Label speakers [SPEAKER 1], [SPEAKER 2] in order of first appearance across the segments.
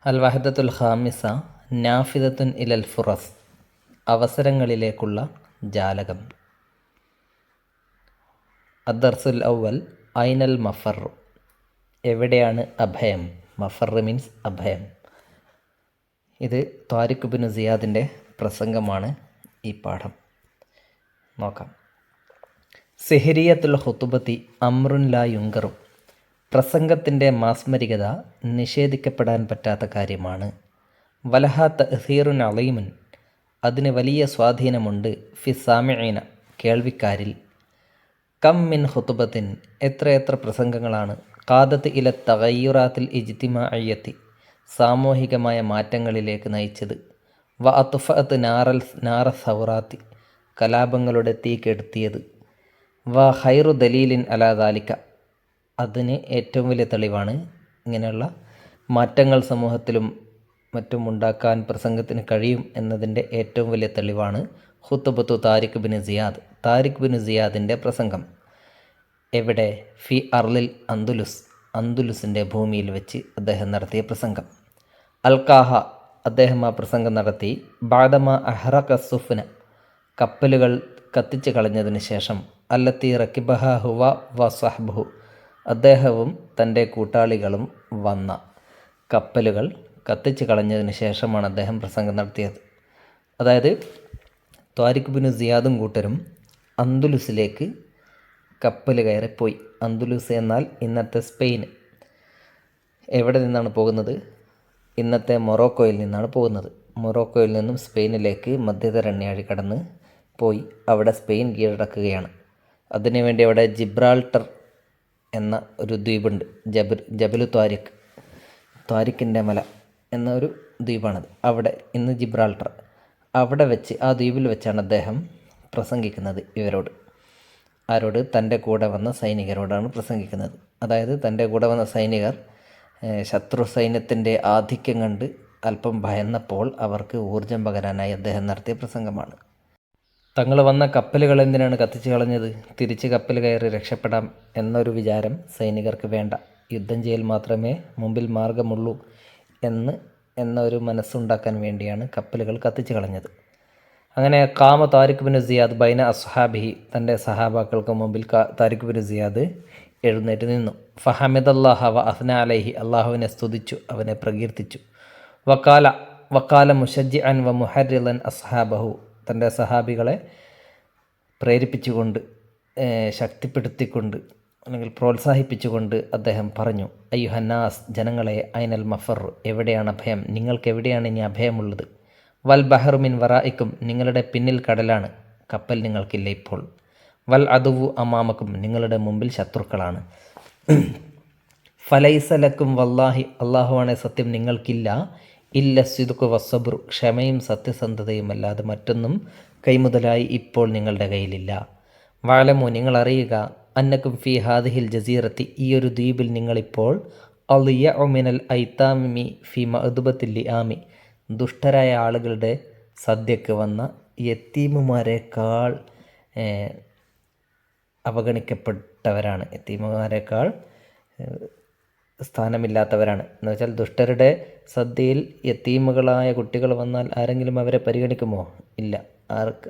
[SPEAKER 1] അൽ വഹദത്തുൽ ഖാമിസ നാഫിദത്തുൻ ഇലൽ ഫുറസ്, അവസരങ്ങളിലേക്കുള്ള ജാലകം. അദ്ദർസുൽ അവൽ ഐനൽ മഫർ, എവിടെയാണ് അഭയം? മഫർ മീൻസ് അഭയം. ഇത് ത്വാരിഖ് ഇബ്നു സിയാദിൻ്റെ പ്രസംഗമാണ്. ഈ പാഠം നോക്കാം. സിഹ്രിയത്തുൽ ഖുതുബത്തി അമ്രുൻ ലാ യുങ്കറു, പ്രസംഗത്തിൻ്റെ മാസ്മരികത നിഷേധിക്കപ്പെടാൻ പറ്റാത്ത കാര്യമാണ്. വലഹ തഅ്സീറുൻ അളീമുൻ, അതിന് വലിയ സ്വാധീനമുണ്ട്. ഫി സാമിഈന, കേൾവിക്കാരിൽ. കം മിൻ ഖുതുബത്തിൻ, എത്രയെത്ര പ്രസംഗങ്ങളാണ്. ഖാദത്ത് ഇല തഗയ്യുറാത്തിൽ ഇജ്തിമാഇയ്യത്തി, സാമൂഹികമായ മാറ്റങ്ങളിലേക്ക് നയിച്ചത്. വ അത്ഫഅത്ത് നാറ സൗറാത്തി, കലാപങ്ങളുടെ തീ കെടുത്തിയത്. വ ഖൈറു ദലീലിൻ അലാ ദാലിക, അതിന് ഏറ്റവും വലിയ തെളിവാണ്. ഇങ്ങനെയുള്ള മാറ്റങ്ങൾ സമൂഹത്തിലും മറ്റും ഉണ്ടാക്കാൻ പ്രസംഗത്തിന് കഴിയും എന്നതിൻ്റെ ഏറ്റവും വലിയ തെളിവാണ് ഖുതുബത്തു താരിഖ് ഇബ്നു സിയാദ്, താരിഖ് ഇബ്നു സിയാദിൻ്റെ പ്രസംഗം. എവിടെ? ഫി അർലിൽ അന്ദുലുസ്, അന്ദുലുസിൻ്റെ ഭൂമിയിൽ വെച്ച് അദ്ദേഹം നടത്തിയ പ്രസംഗം. അൽക്കാഹ, അദ്ദേഹം ആ പ്രസംഗം നടത്തി. ബാദമ അഹ്റഖ സുഫ്ന, കപ്പലുകൾ കത്തിച്ച് കളഞ്ഞതിന് ശേഷം. അല്ലത്തി റക്കിബഹ ഹുവ വ സ്വഹ്ബുഹു, അദ്ദേഹവും തൻ്റെ കൂട്ടാളികളും വന്ന കപ്പലുകൾ കത്തിച്ച് കളഞ്ഞതിന് ശേഷമാണ് അദ്ദേഹം പ്രസംഗം നടത്തിയത്. അതായത് ത്വാരിഖ് ഇബ്നു സിയാദും കൂട്ടരും അന്ദുലുസിലേക്ക് കപ്പൽ കയറിപ്പോയി. അന്ദുലുസ് എന്നാൽ ഇന്നത്തെ സ്പെയിൻ. എവിടെ നിന്നാണ് പോകുന്നത്? ഇന്നത്തെ മൊറോക്കോയിൽ നിന്നാണ് പോകുന്നത്. മൊറോക്കോയിൽ നിന്നും സ്പെയിനിലേക്ക് മധ്യധരണ്യാഴി കടന്ന് പോയി അവിടെ സ്പെയിൻ കീഴടക്കുകയാണ്. അതിനുവേണ്ടി അവിടെ ജിബ്രാൾട്ടർ എന്ന ഒരു ദ്വീപുണ്ട്. ജബലു ത്വാരിഖ്, ത്വാരിഖിൻ്റെ മല എന്ന ഒരു ദ്വീപാണത്. അവിടെ ഇന്ന് ജിബ്രാൾട്ടർ, അവിടെ വെച്ച്, ആ ദ്വീപിൽ വെച്ചാണ് അദ്ദേഹം പ്രസംഗിക്കുന്നത്. ഇവരോട്, ആരോട്? തൻ്റെ കൂടെ വന്ന സൈനികരോടാണ് പ്രസംഗിക്കുന്നത്. അതായത് തൻ്റെ കൂടെ വന്ന സൈനികർ ശത്രു സൈന്യത്തിൻ്റെ ആധിക്യം കണ്ട് അല്പം ഭയന്നപ്പോൾ അവർക്ക് ഊർജം പകരാനായി അദ്ദേഹം നടത്തിയ പ്രസംഗമാണ്. തങ്ങൾ വന്ന കപ്പലുകൾ എന്തിനാണ് കത്തിച്ച് കളഞ്ഞത്? തിരിച്ച് കപ്പൽ കയറി രക്ഷപ്പെടാം എന്നൊരു വിചാരം സൈനികർക്ക് വേണ്ട. യുദ്ധം ചെയ്യൽ മാത്രമേ മുമ്പിൽ മാർഗമുള്ളൂ എന്നൊരു മനസ്സുണ്ടാക്കാൻ വേണ്ടിയാണ് കപ്പലുകൾ കത്തിച്ച് കളഞ്ഞത്. അങ്ങനെ ഖാമ താരിഖ് ഇബ്നു സിയാദ് ബൈന അസ്ഹാബിഹി, തൻ്റെ സഹാബാക്കൾക്ക് മുമ്പിൽ താരിഖ് ഇബ്നു സിയാദ് എഴുന്നേറ്റ് നിന്നു. ഫഹമിദല്ലാഹ വ അസ്ന അലൈഹി, അള്ളാഹുവിനെ സ്തുതിച്ചു, അവനെ പ്രകീർത്തിച്ചു. വക്കാല മുഷജ്ജിഅൻ വ മുഹർരിളൻ അസ്ഹാബഹു, തൻ്റെ സഹാബികളെ പ്രേരിപ്പിച്ചുകൊണ്ട്, ശക്തിപ്പെടുത്തിക്കൊണ്ട്, അല്ലെങ്കിൽ പ്രോത്സാഹിപ്പിച്ചുകൊണ്ട് അദ്ദേഹം പറഞ്ഞു. അയ്യുഹന്നാസ്, ജനങ്ങളെ, ഐനൽ മഫർ, എവിടെയാണ് അഭയം? നിങ്ങൾക്ക് എവിടെയാണ് ഇനി അഭയമുള്ളത്? വൽ ബഹറു മിൻ വറായിക്കും, നിങ്ങളുടെ പിന്നിൽ കടലാണ്, കപ്പൽ നിങ്ങൾക്കില്ല ഇപ്പോൾ. വൽ അദുവു അമാമക്കും, നിങ്ങളുടെ മുമ്പിൽ ശത്രുക്കളാണ്. ഫലൈസലക്കും വല്ലാഹി, അള്ളാഹുവാണെ സത്യം, നിങ്ങൾക്കില്ല. ഇല്ല സിദ്ഖു വസ്സബ്റു, ക്ഷമയും സത്യസന്ധതയും അല്ലാതെ മറ്റൊന്നും കൈമുതലായി ഇപ്പോൾ നിങ്ങളുടെ കയ്യിലില്ല. വഅലമു, നിങ്ങൾ അറിയുക, അന്നക്കും ഫി ഹാദിഹിൽ ജസീറത്തി, ഈ ഒരു ദ്വീപിൽ നിങ്ങളിപ്പോൾ, അളിയഉ മിനൽ ഐതാമി ഫി മഅ്ദുബത്തിൽ ലിആമി, ദുഷ്ടരായ ആളുകളുടെ സദ്യക്ക് വന്ന യത്തീമുമാരെക്കാൾ അവഗണിക്കപ്പെട്ടവരാണ്, യത്തീമുമാരെക്കാൾ സ്ഥാനമില്ലാത്തവരാണ്. എന്ന് വെച്ചാൽ ദുഷ്ടരുടെ സദ്യയിൽ യത്തീമുകളായ കുട്ടികൾ വന്നാൽ ആരെങ്കിലും അവരെ പരിഗണിക്കുമോ? ഇല്ല.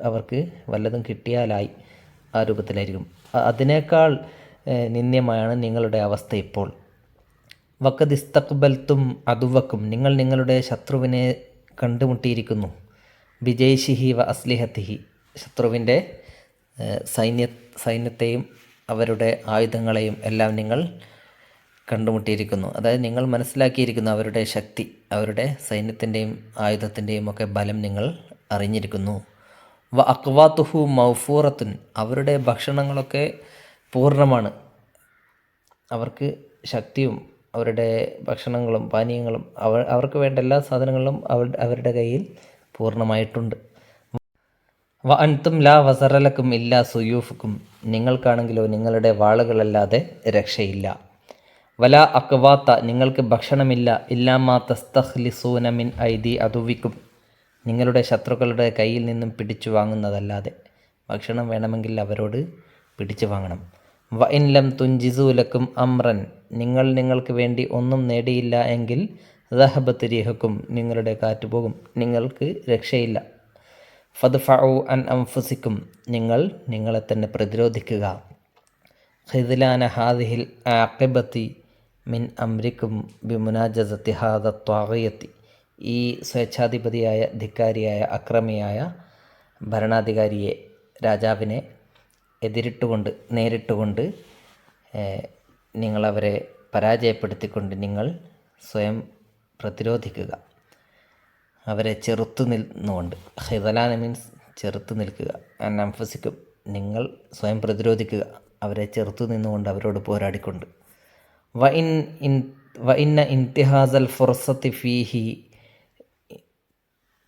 [SPEAKER 1] അവർക്ക് വല്ലതും കിട്ടിയാലായി, ആ രൂപത്തിലായിരിക്കും. അതിനേക്കാൾ നിന്ദ്യമാണ് നിങ്ങളുടെ അവസ്ഥ ഇപ്പോൾ. വഖദ് ഇസ്തഖ്ബൽതും അദുവക്കും, നിങ്ങൾ നിങ്ങളുടെ ശത്രുവിനെ കണ്ടുമുട്ടിയിരിക്കുന്നു. ബിജയ്ഷിഹി വ അസ്ലിഹത്തിഹി, ശത്രുവിൻ്റെ സൈന്യത്തെയും അവരുടെ ആയുധങ്ങളെയും എല്ലാം നിങ്ങൾ കണ്ടുമുട്ടിയിരിക്കുന്നു. അതായത് നിങ്ങൾ മനസ്സിലാക്കിയിരിക്കുന്നു അവരുടെ ശക്തി, അവരുടെ സൈന്യത്തിൻ്റെയും ആയുധത്തിൻ്റെയും ഒക്കെ ബലം നിങ്ങൾ അറിഞ്ഞിരിക്കുന്നു. വ അക്വാത്തുഹു മൗഫൂറത്തുൻ, അവരുടെ ഭക്ഷണങ്ങളൊക്കെ പൂർണ്ണമാണ്. അവർക്ക് ശക്തിയും അവരുടെ ഭക്ഷണങ്ങളും പാനീയങ്ങളും അവർക്ക് വേണ്ട എല്ലാ സാധനങ്ങളും അവരുടെ കയ്യിൽ പൂർണ്ണമായിട്ടുണ്ട്. വ അൻതും ലാ വസറലക്കും ഇല്ലാ സുയൂഫുക്കും, നിങ്ങൾക്കാണെങ്കിലോ നിങ്ങളുടെ വാളുകളല്ലാതെ രക്ഷയില്ല. വല അക്വാത്ത, നിങ്ങൾക്ക് ഭക്ഷണമില്ല. ഇല്ലാമാ തസ്തഖ്ലിസൂന മിൻ ഐദി അദുവിക്കും, നിങ്ങളുടെ ശത്രുക്കളുടെ കയ്യിൽ നിന്നും പിടിച്ചു വാങ്ങുന്നതല്ലാതെ. ഭക്ഷണം വേണമെങ്കിൽ അവരോട് പിടിച്ചു വാങ്ങണം. വ ഇൻ ലം തുൻജിസൂലക്കും അമ്രൻ, നിങ്ങൾക്ക് വേണ്ടി ഒന്നും നേടിയില്ല എങ്കിൽ ദഹബത്ത് റീഹക്കും, നിങ്ങളുടെ കാറ്റ് പോകും, നിങ്ങൾക്ക് രക്ഷയില്ല. ഫദ്ഫഉ അൻ അൻഫുസിക്കും, നിങ്ങൾ നിങ്ങളെ തന്നെ പ്രതിരോധിക്കുക. ഖിദ്ലാന ഹാദിഹിൽ ആഖിബത്തി മിൻ അംരിക്കും ബിമുനാജസത്തി ഹാദ ത്വാഗിയത്തി, ഈ സ്വേച്ഛാധിപതിയായ ധിക്കാരിയായ അക്രമിയായ ഭരണാധികാരിയെ, രാജാവിനെ നേരിട്ടുകൊണ്ട് നിങ്ങളവരെ പരാജയപ്പെടുത്തിക്കൊണ്ട് നിങ്ങൾ സ്വയം പ്രതിരോധിക്കുക. അവരെ ചെറുത്തു നിന്നുകൊണ്ട്, ഖിദലാന മീൻസ് ചെറുത്തു നിൽക്കുക, അൻഫുസിക്കും നിങ്ങൾ സ്വയം പ്രതിരോധിക്കുക, അവരെ ചെറുത്തു നിന്നുകൊണ്ട്, അവരോട് പോരാടിക്കൊണ്ട്. വ ഇന്ന ഇൻതിഹാസൽ ഫുർസത്തി ഫീഹി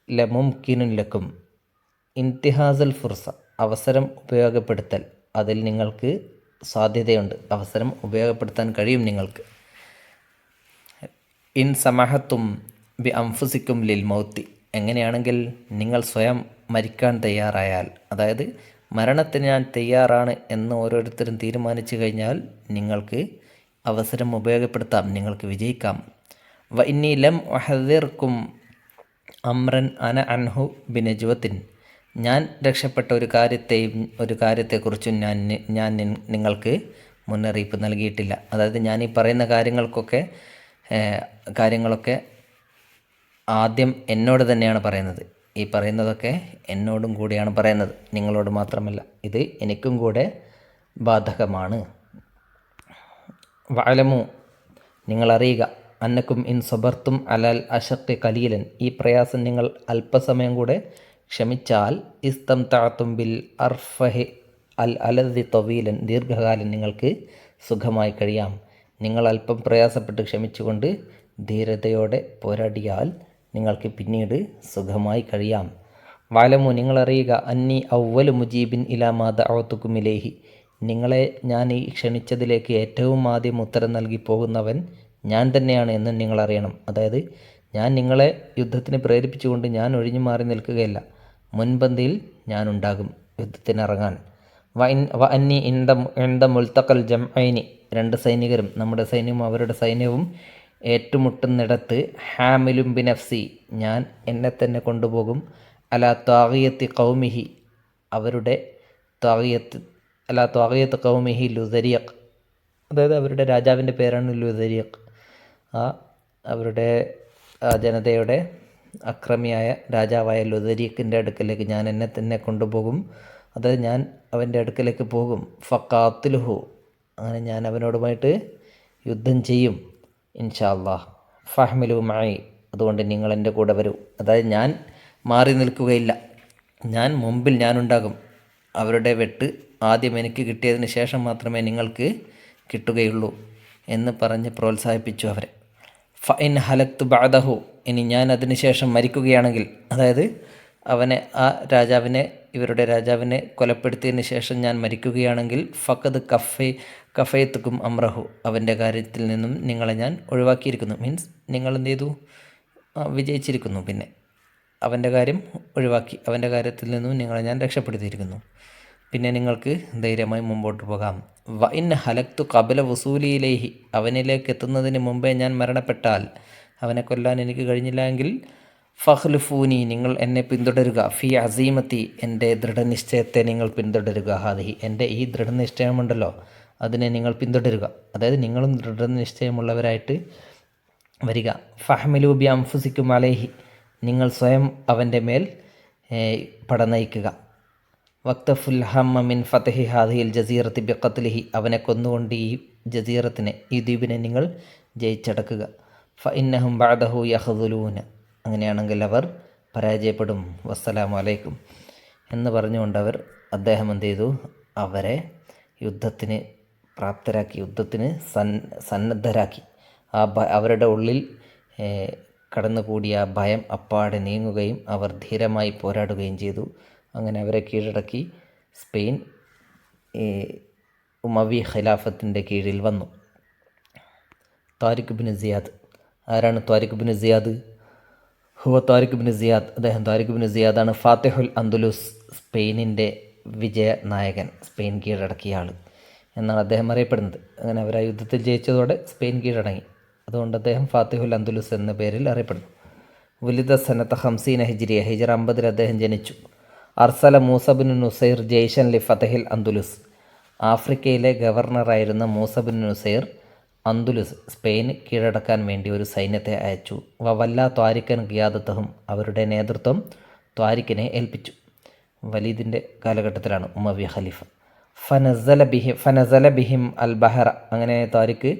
[SPEAKER 1] ലമുംകിനുൻ ലക്കും, ഇൻതിഹാസൽ ഫുർസ അവസരം ഉപയോഗപ്പെടുത്തൽ, അതിൽ നിങ്ങൾക്ക് സാധ്യതയുണ്ട്, അവസരം ഉപയോഗപ്പെടുത്താൻ കഴിയും നിങ്ങൾക്ക്. ഇൻ സമഹത്തും ബി അംഫുസിക്കും ലിൽ മൗത്തി, എങ്ങനെയാണെങ്കിൽ നിങ്ങൾ സ്വയം മരിക്കാൻ തയ്യാറായാൽ, അതായത് മരണത്തിന് ഞാൻ തയ്യാറാണ് എന്ന് ഓരോരുത്തരും തീരുമാനിച്ചു കഴിഞ്ഞാൽ നിങ്ങൾക്ക് അവസരം ഉപയോഗപ്പെടുത്താം, നിങ്ങൾക്ക് വിജയിക്കാം. വ ഇന്നി ലം ഉഹദ്ദിർക്കും അമ്രൻ അന അൻഹു ബിനജ്വത്തിൻ, ഞാൻ രക്ഷപ്പെട്ട ഒരു കാര്യത്തെക്കുറിച്ചും ഞാൻ നിങ്ങൾക്ക് മുന്നറിയിപ്പ് നൽകിയിട്ടില്ല. അതായത് ഞാൻ ഈ പറയുന്ന കാര്യങ്ങളൊക്കെ ആദ്യം എന്നോട് തന്നെയാണ് പറയുന്നത്. ഈ പറയുന്നതൊക്കെ എന്നോടും കൂടിയാണ് പറയുന്നത്, നിങ്ങളോട് മാത്രമല്ല. ഇത് എനിക്കും കൂടെ ബാധകമാണ്. വഅലമു, നിങ്ങളറിയുക, അന്നക്കും ഇൻ സബർത്തും അലൽ അശഖ് കലീലൻ, ഈ പ്രയാസം നിങ്ങൾ അല്പസമയം കൂടെ ക്ഷമിച്ചാൽ, ഇസ്തംതഅതും ബിൽ അർഫഹി അൽ അലദി തവീലൻ, ദീർഘകാലം നിങ്ങൾക്ക് സുഖമായി കഴിയാം. നിങ്ങൾ അല്പം പ്രയാസപ്പെട്ട് ക്ഷമിച്ചുകൊണ്ട് ധീരതയോടെ പോരാടിയാൽ നിങ്ങൾക്ക് പിന്നീട് സുഖമായി കഴിയാം. വഅലമു, നിങ്ങളറിയുക, അന്നി അവ്വലു മുജീബിൻ ഇലാ മാ ദഅവതുകും ഇലൈഹി, നിങ്ങളെ ഞാൻ ഈ ക്ഷണിച്ചതിലേക്ക് ഏറ്റവും ആദ്യം ഉത്തരം നൽകി പോകുന്നവൻ ഞാൻ തന്നെയാണ് എന്ന് നിങ്ങളറിയണം. അതായത് ഞാൻ നിങ്ങളെ യുദ്ധത്തിന് പ്രേരിപ്പിച്ചുകൊണ്ട് ഞാൻ ഒഴിഞ്ഞു മാറി നിൽക്കുകയല്ല, മുൻപന്തിയിൽ ഞാനുണ്ടാകും യുദ്ധത്തിനിറങ്ങാൻ. വ അന്നി ഇന്ദ മുൽത്തഖൽ ജംഐനി, രണ്ട് സൈനികരും, നമ്മുടെ സൈന്യവും അവരുടെ സൈന്യവും ഏറ്റുമുട്ടുന്നിടത്ത്, ഹാമിലും ബിനഫ്സി, ഞാൻ എന്നെ തന്നെ കൊണ്ടുപോകും, അലാ ത്വാഗിയത്തി ഖൗമിഹി, അവരുടെ ത്വാഗിയത്ത് ഖൗമിഹി ലുദരിയഖ്, അതായത് അവരുടെ രാജാവിൻ്റെ പേരാണ് ലുദരിയഖ്. അവരുടെ ജനതയുടെ അക്രമിയായ രാജാവായ ലുദരിയക്കിൻ്റെ അടുക്കലേക്ക് ഞാൻ എന്നെ തന്നെ കൊണ്ടുപോകും, അതായത് ഞാൻ അവൻ്റെ അടുക്കലേക്ക് പോകും. ഫഖാത്തിലുഹു, അങ്ങനെ ഞാൻ അവനോടുമായിട്ട് യുദ്ധം ചെയ്യും ഇൻഷാ അല്ലാഹ്. ഫഹ്മിലു മഅി, അതുകൊണ്ട് നിങ്ങൾ എൻ്റെ കൂടെ വരൂ. അതായത് ഞാൻ മാറി നിൽക്കുകയില്ല, മുമ്പിൽ ഞാനുണ്ടാകും. അവരുടെ വെട്ട് ആദ്യം എനിക്ക് കിട്ടിയതിന് ശേഷം മാത്രമേ നിങ്ങൾക്ക് കിട്ടുകയുള്ളൂ എന്ന് പറഞ്ഞ് പ്രോത്സാഹിപ്പിച്ചു അവരെ. ഫഇൻ ഹലക്തു ബഅദഹു, ഇനി ഞാൻ അതിനുശേഷം മരിക്കുകയാണെങ്കിൽ, അതായത് ഇവരുടെ രാജാവിനെ കൊലപ്പെടുത്തിയതിന് ശേഷം ഞാൻ മരിക്കുകയാണെങ്കിൽ, ഫഖദ് കഫയത്തുക്കും അമ്രഹു, അവൻ്റെ കാര്യത്തിൽ നിന്നും നിങ്ങളെ ഞാൻ ഒഴിവാക്കിയിരിക്കുന്നു. മീൻസ് നിങ്ങൾ എന്ത് ചെയ്തു, വിജയിച്ചിരിക്കുന്നു. പിന്നെ അവൻ്റെ കാര്യം ഒഴിവാക്കി, അവൻ്റെ കാര്യത്തിൽ നിന്നും നിങ്ങളെ ഞാൻ രക്ഷപ്പെടുത്തിയിരിക്കുന്നു. പിന്നെ നിങ്ങൾക്ക് ധൈര്യമായി മുമ്പോട്ട് പോകാം. വ ഇൻ ഹലക്തു ഖബല വസൂലിയിലേഹി, അവനിലേക്ക് എത്തുന്നതിന് മുമ്പേ ഞാൻ മരണപ്പെട്ടാൽ, അവനെ കൊല്ലാൻ എനിക്ക് കഴിഞ്ഞില്ല എങ്കിൽ, ഫഖ്ലുഫൂനി, നിങ്ങൾ എന്നെ പിന്തുടരുക, ഫി അസീമത്തി, എൻ്റെ ദൃഢനിശ്ചയത്തെ നിങ്ങൾ പിന്തുടരുക, ഹാദിഹി, എൻ്റെ ഈ ദൃഢനിശ്ചയമുണ്ടല്ലോ അതിനെ നിങ്ങൾ പിന്തുടരുക. അതായത് നിങ്ങളും ദൃഢനിശ്ചയമുള്ളവരായിട്ട് വരിക. ഫഹ്മിലു ബി അംഫുസിക്കും അലൈഹി, നിങ്ങൾ സ്വയം അവൻ്റെ മേൽ പടനയിക്കുക. വക്തഫുൽ ഹമ്മ മിൻ ഫതഹി ഹാദിഹിൽ ജസീറത്തി ബി ഖത്ലിഹി, അവനെ കൊന്നുകൊണ്ട് ഈ ജസീറത്തിനെ, ഈ ദ്വീപിനെ നിങ്ങൾ ജയിച്ചടക്കുക. ഫഇന്നഹും ബഅദഹു യഖ്ദുലൂന, അങ്ങനെയാണെങ്കിൽ അവർ പരാജയപ്പെടും. വസ്സലാമു അലൈക്കും എന്ന് പറഞ്ഞുകൊണ്ട് അദ്ദേഹം എന്ത് ചെയ്തു, അവരെ യുദ്ധത്തിന് പ്രാപ്തരാക്കി, യുദ്ധത്തിന് സന്നദ്ധരാക്കി. അവരുടെ ഉള്ളിൽ കടന്നുകൂടിയ ഭയം അപ്പാടെ നീങ്ങുകയും അവർ ധീരമായി പോരാടുകയും ചെയ്തു. അങ്ങനെ അവരെ കീഴടക്കി സ്പെയിൻ ഉമവി ഖിലാഫത്തിൻ്റെ കീഴിൽ വന്നു. താരിഖ് ഇബ്നു സിയാദ്, ആരാണ് താരിഖ് ഇബ്നു സിയാദ്? താരിഖ് ഇബ്നു സിയാദ്, അദ്ദേഹം താരിഖ് ഇബ്നു സിയാദാണ് ഫാത്തിഹുൽ അന്ദുലുസ്, സ്പെയിനിൻ്റെ വിജയ നായകൻ, സ്പെയിൻ കീഴടക്കിയ ആൾ എന്നാണ് അദ്ദേഹം അറിയപ്പെടുന്നത്. അങ്ങനെ അവർ ആ യുദ്ധത്തിൽ ജയിച്ചതോടെ സ്പെയിൻ കീഴടങ്ങി. അതുകൊണ്ട് അദ്ദേഹം ഫാത്തിഹുൽ അന്ദുലുസ് എന്ന പേരിൽ അറിയപ്പെടുന്നു. വലിദ സനത്ത ഹംസീന ഹിജ്രിയ, ഹിജറ 50 അദ്ദേഹം ജനിച്ചു. അർസല മൂസബിൻ നുസൈർ ജയ്ഷൻ ലി ഫതഹിൽ അന്ദുലുസ്, ആഫ്രിക്കയിലെ ഗവർണറായിരുന്ന മൂസബിൻ നുസൈർ അന്ദുലുസ് സ്പെയിൻ കീഴടക്കാൻ വേണ്ടി ഒരു സൈന്യത്തെ അയച്ചു. വവല്ല ത്വാരിക്കൻ ഖിയാദത്തഹും, അവരുടെ നേതൃത്വം ത്വാരിക്കിനെ ഏൽപ്പിച്ചു. വലീദിൻ്റെ കാലഘട്ടത്തിലാണ് ഉമവ്യ ഖലീഫ. ഫനസല ബിഹിം അൽ ബഹറ, അങ്ങനെ ത്വാരിക്ക്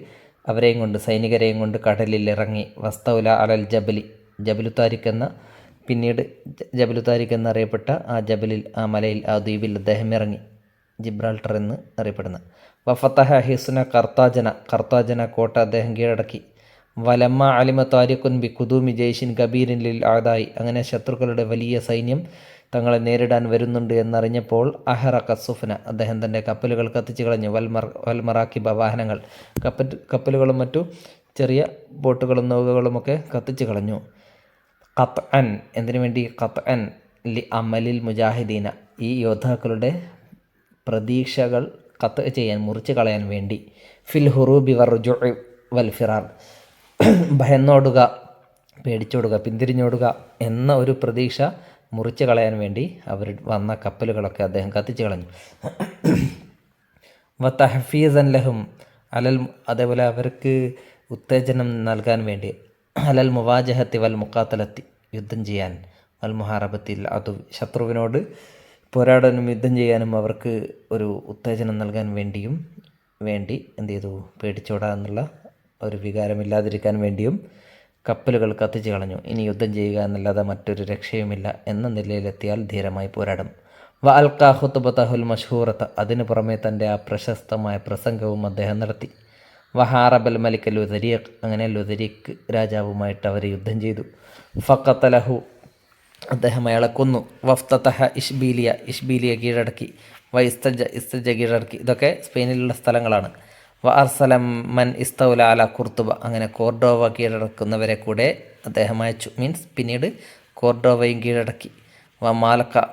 [SPEAKER 1] അവരെയും കൊണ്ട്, സൈനികരെയും കൊണ്ട് കടലിൽ ഇറങ്ങി. വസ്തൗല അലൽ ജബലി, ജബലു താരിഖ് എന്ന, പിന്നീട് ജബലു താരിഖ് എന്നറിയപ്പെട്ട ആ ജബലിൽ, ആ മലയിൽ, ആ ദ്വീപിൽ അദ്ദേഹം ഇറങ്ങി. ജിബ്രാൾട്ടർ എന്ന് അറിയപ്പെടുന്ന. വഫത്തഹ ഹിസ്ന കർത്താജന, കർത്താജന കോട്ട അദ്ദേഹം കീഴടക്കി. വലമ്മ അലിമ താരിഖുൻ ബി കുദൂമി ജയ്ഷിൻ കബീരിൻ ലിൽ ആദായി, അങ്ങനെ ശത്രുക്കളുടെ വലിയ സൈന്യം തങ്ങളെ നേരിടാൻ വരുന്നുണ്ട് എന്നറിഞ്ഞപ്പോൾ അഹറ കസുഫന, അദ്ദേഹം തൻ്റെ കപ്പലുകൾ കത്തിച്ചു കളഞ്ഞു. വൽമറാക്കിബ, വാഹനങ്ങൾ, കപ്പലുകളും മറ്റു ചെറിയ ബോട്ടുകളും നൗകകളുമൊക്കെ കത്തിച്ചു കളഞ്ഞു. ഖത്ത് അൻ, എന്തിനു വേണ്ടി? ഖത്ത് അൻ ലി അമലിൽ മുജാഹിദീന, ഈ യോദ്ധാക്കളുടെ പ്രതീക്ഷകൾ ഖത്ത് ചെയ്യാൻ, മുറിച്ച് കളയാൻ വേണ്ടി. ഫിൽ ഹുറൂബി വർജു വൽ ഫിറാർ, ഭയന്നോടുക, പേടിച്ചോടുക, പിന്തിരിഞ്ഞോടുക എന്ന ഒരു പ്രതീക്ഷ മുറിച്ച് കളയാൻ വേണ്ടി അവർ വന്ന കപ്പലുകളൊക്കെ അദ്ദേഹം കത്തിച്ചു കളഞ്ഞു. വതഹഫീസൻ ലഹും അലൽ, അതേപോലെ അവർക്ക് ഉത്തേജനം നൽകാൻ വേണ്ടി, അലൽ മുവാജഹത്തി വൽ മുഖാത്തലത്തി, യുദ്ധം ചെയ്യാൻ, വൽ മുഹാറബത്തിൽ, അത് ശത്രുവിനോട് പോരാടാനും യുദ്ധം ചെയ്യാനും അവർക്ക് ഒരു ഉത്തേജനം നൽകാൻ വേണ്ടി എന്ത് ചെയ്തു? പേടിച്ചോടാ എന്നുള്ള ഒരു വികാരമില്ലാതിരിക്കാൻ വേണ്ടിയും കപ്പലുകൾ കത്തിച്ചു കളഞ്ഞു. ഇനി യുദ്ധം ചെയ്യുക എന്നല്ലാതെ മറ്റൊരു രക്ഷയുമില്ല എന്ന നിലയിലെത്തിയാൽ ധീരമായി പോരാടും. വ അൽക്കാ ഖുത്ബത്തഹുൽ മഷ്ഹൂറത്ത്, അതിനു പുറമെ തൻ്റെ ആ പ്രശസ്തമായ പ്രസംഗവും അദ്ദേഹം നടത്തി. വഹാറബൽ മലിക് ലുദരീഖ്, അങ്ങനെ ലുദരീഖ് രാജാവുമായിട്ട് അവർ യുദ്ധം ചെയ്തു. ഫഖത്തലഹു, അദ്ദേഹം അയാളെ കൊന്നു. വഫ്തതഹ ഇഷ്ബീലിയ, ഇഷ്ബീലിയ കീഴടക്കി. ഇസ്തജ കീഴടക്കി. ഇതൊക്കെ സ്പെയിനിലുള്ള സ്ഥലങ്ങളാണ്. വ അർസലം മൻ ഇസ്തൗല അല കുർത്തുബ, അങ്ങനെ കോർഡോവ കീഴടക്കുന്നവരെ കൂടെ അദ്ദേഹം അയച്ചു. മീൻസ് പിന്നീട് കോർഡോവയും കീഴടക്കി. വ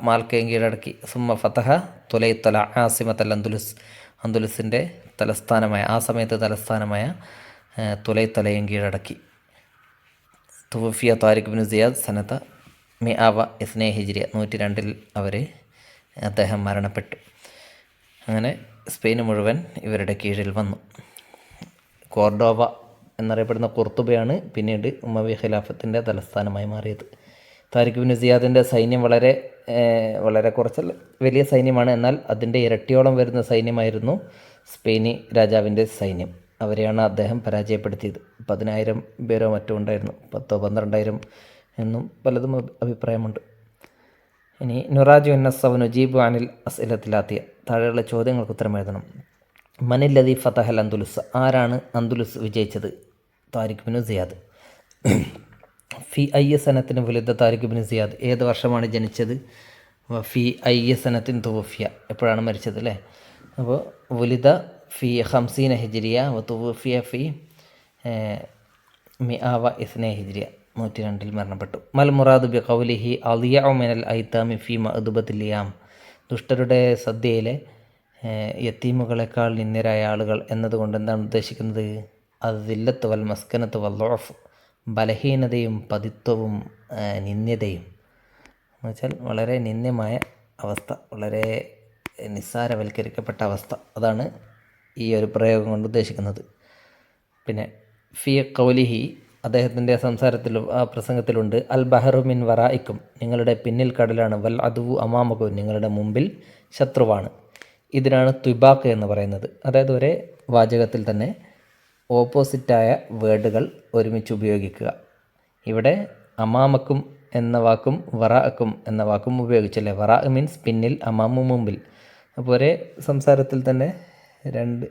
[SPEAKER 1] മാൽക്കയും കീഴടക്കി. സുമ്മ ഫതഹ തുലൈത്തല ആസിമത്തൽ അന്ദുലുസ്, അന്ദുലുസിൻ്റെ തലസ്ഥാനമായ, ആ സമയത്ത് തലസ്ഥാനമായ തുലൈത്തലയും കീഴടക്കി. തുവഫിയ താരിഖ് ബിൻ സിയാദ് സനത്ത മിആവ ഇസ്നെ ഹിജ്രിയ, 102 അദ്ദേഹം മരണപ്പെട്ടു. അങ്ങനെ സ്പെയിൻ മുഴുവൻ ഇവരുടെ കീഴിൽ വന്നു. കോർഡോവ എന്നറിയപ്പെടുന്ന കുർത്തുബയാണ് പിന്നീട് ഉമവി ഖിലാഫത്തിൻ്റെ തലസ്ഥാനമായി മാറിയത്. താരിഖ് ബിൻ സിയാദിൻ്റെ സൈന്യം വളരെ കുറച്ച് വലിയ സൈന്യമാണ്. എന്നാൽ അതിൻ്റെ ഇരട്ടിയോളം വരുന്ന സൈന്യമായിരുന്നു സ്പെയിനി രാജാവിൻ്റെ സൈന്യം. അവരെയാണ് അദ്ദേഹം പരാജയപ്പെടുത്തിയത്. 10,000 പേരോ മറ്റോ ഉണ്ടായിരുന്നു, 10,000-12,000 എന്നും പലതും അഭിപ്രായമുണ്ട്. ഇനി നുറാജു നസ്സവ നുജീബു അനിൽ അസ്ഇലത്തിലാത്തിയ, താഴെയുള്ള ചോദ്യങ്ങൾക്ക് ഉത്തരം എഴുതണം. മനില്ലദീ ഫതഹൽ അന്ദുലുസ്, ആരാണ് അന്ദുലുസ് വിജയിച്ചത്? Tariq bin Ziyad. ഫി അയ്യ സനത്തിന് വലുത താരിഖ് ബിൻ സിയാദ്, ഏത് വർഷമാണ് ജനിച്ചത്? ഫി അയ്യ സനത്തിൻ തുവഫിയ, എപ്പോഴാണ് മരിച്ചത് അല്ലേ? അപ്പോൾ വലുത ഫി 50 ഹിജ്രിയ വ തുവഫിയ ഫി മിആവ ഇസ്നെ ഹിജ്രിയ, 102 മരണപ്പെട്ടു. മൽ മുറാദു ബി ഖൗലിഹി അളിയഉ മിനൽ ഐതാമി ഫി മഅ്ദുബത്തിൽ ലിയാം, ദുഷ്ടരുടെ സദ്യയിലെ യത്തീമുകളെക്കാൾ നിന്ദ്യരായ ആളുകൾ എന്നതുകൊണ്ട് എന്താണ് ഉദ്ദേശിക്കുന്നത്? അദില്ലത്ത് വൽ മസ്കനത്ത് വൽ ളുഅഫ്, ബലഹീനതയും പതിത്വവും നിന്ദ്യതയും എന്ന് വെച്ചാൽ വളരെ നിന്ദ്യമായ അവസ്ഥ, വളരെ നിസ്സാരവൽക്കരിക്കപ്പെട്ട അവസ്ഥ, അതാണ് ഈ ഒരു പ്രയോഗം കൊണ്ട് ഉദ്ദേശിക്കുന്നത്. പിന്നെ ഫി ഖൗലിഹി, അദ്ദേഹത്തിൻ്റെ സംസാരത്തിലും ആ പ്രസംഗത്തിലുണ്ട്, അൽ ബഹറു മിൻ വറായിക്കും, നിങ്ങളുടെ പിന്നിൽ കടലാണ്, വൽ അദുവു അമാമക്കും, നിങ്ങളുടെ മുമ്പിൽ ശത്രുവാണ്. ഇതിനാണ് ത്വിബാക്ക് എന്ന് പറയുന്നത്. അതായത് ഒരേ വാചകത്തിൽ തന്നെ ഓപ്പോസിറ്റായ വേർഡുകൾ ഒരുമിച്ച് ഉപയോഗിക്കുക. ഇവിടെ അമാമക്കും എന്ന വാക്കും വറാഅക്കും എന്ന വാക്കും ഉപയോഗിച്ചല്ലേ. വറാ മീൻസ് പിന്നിൽ, അമാമു മുമ്പിൽ. അപ്പോൾ ഒരേ സംസാരത്തിൽ തന്നെ രണ്ട്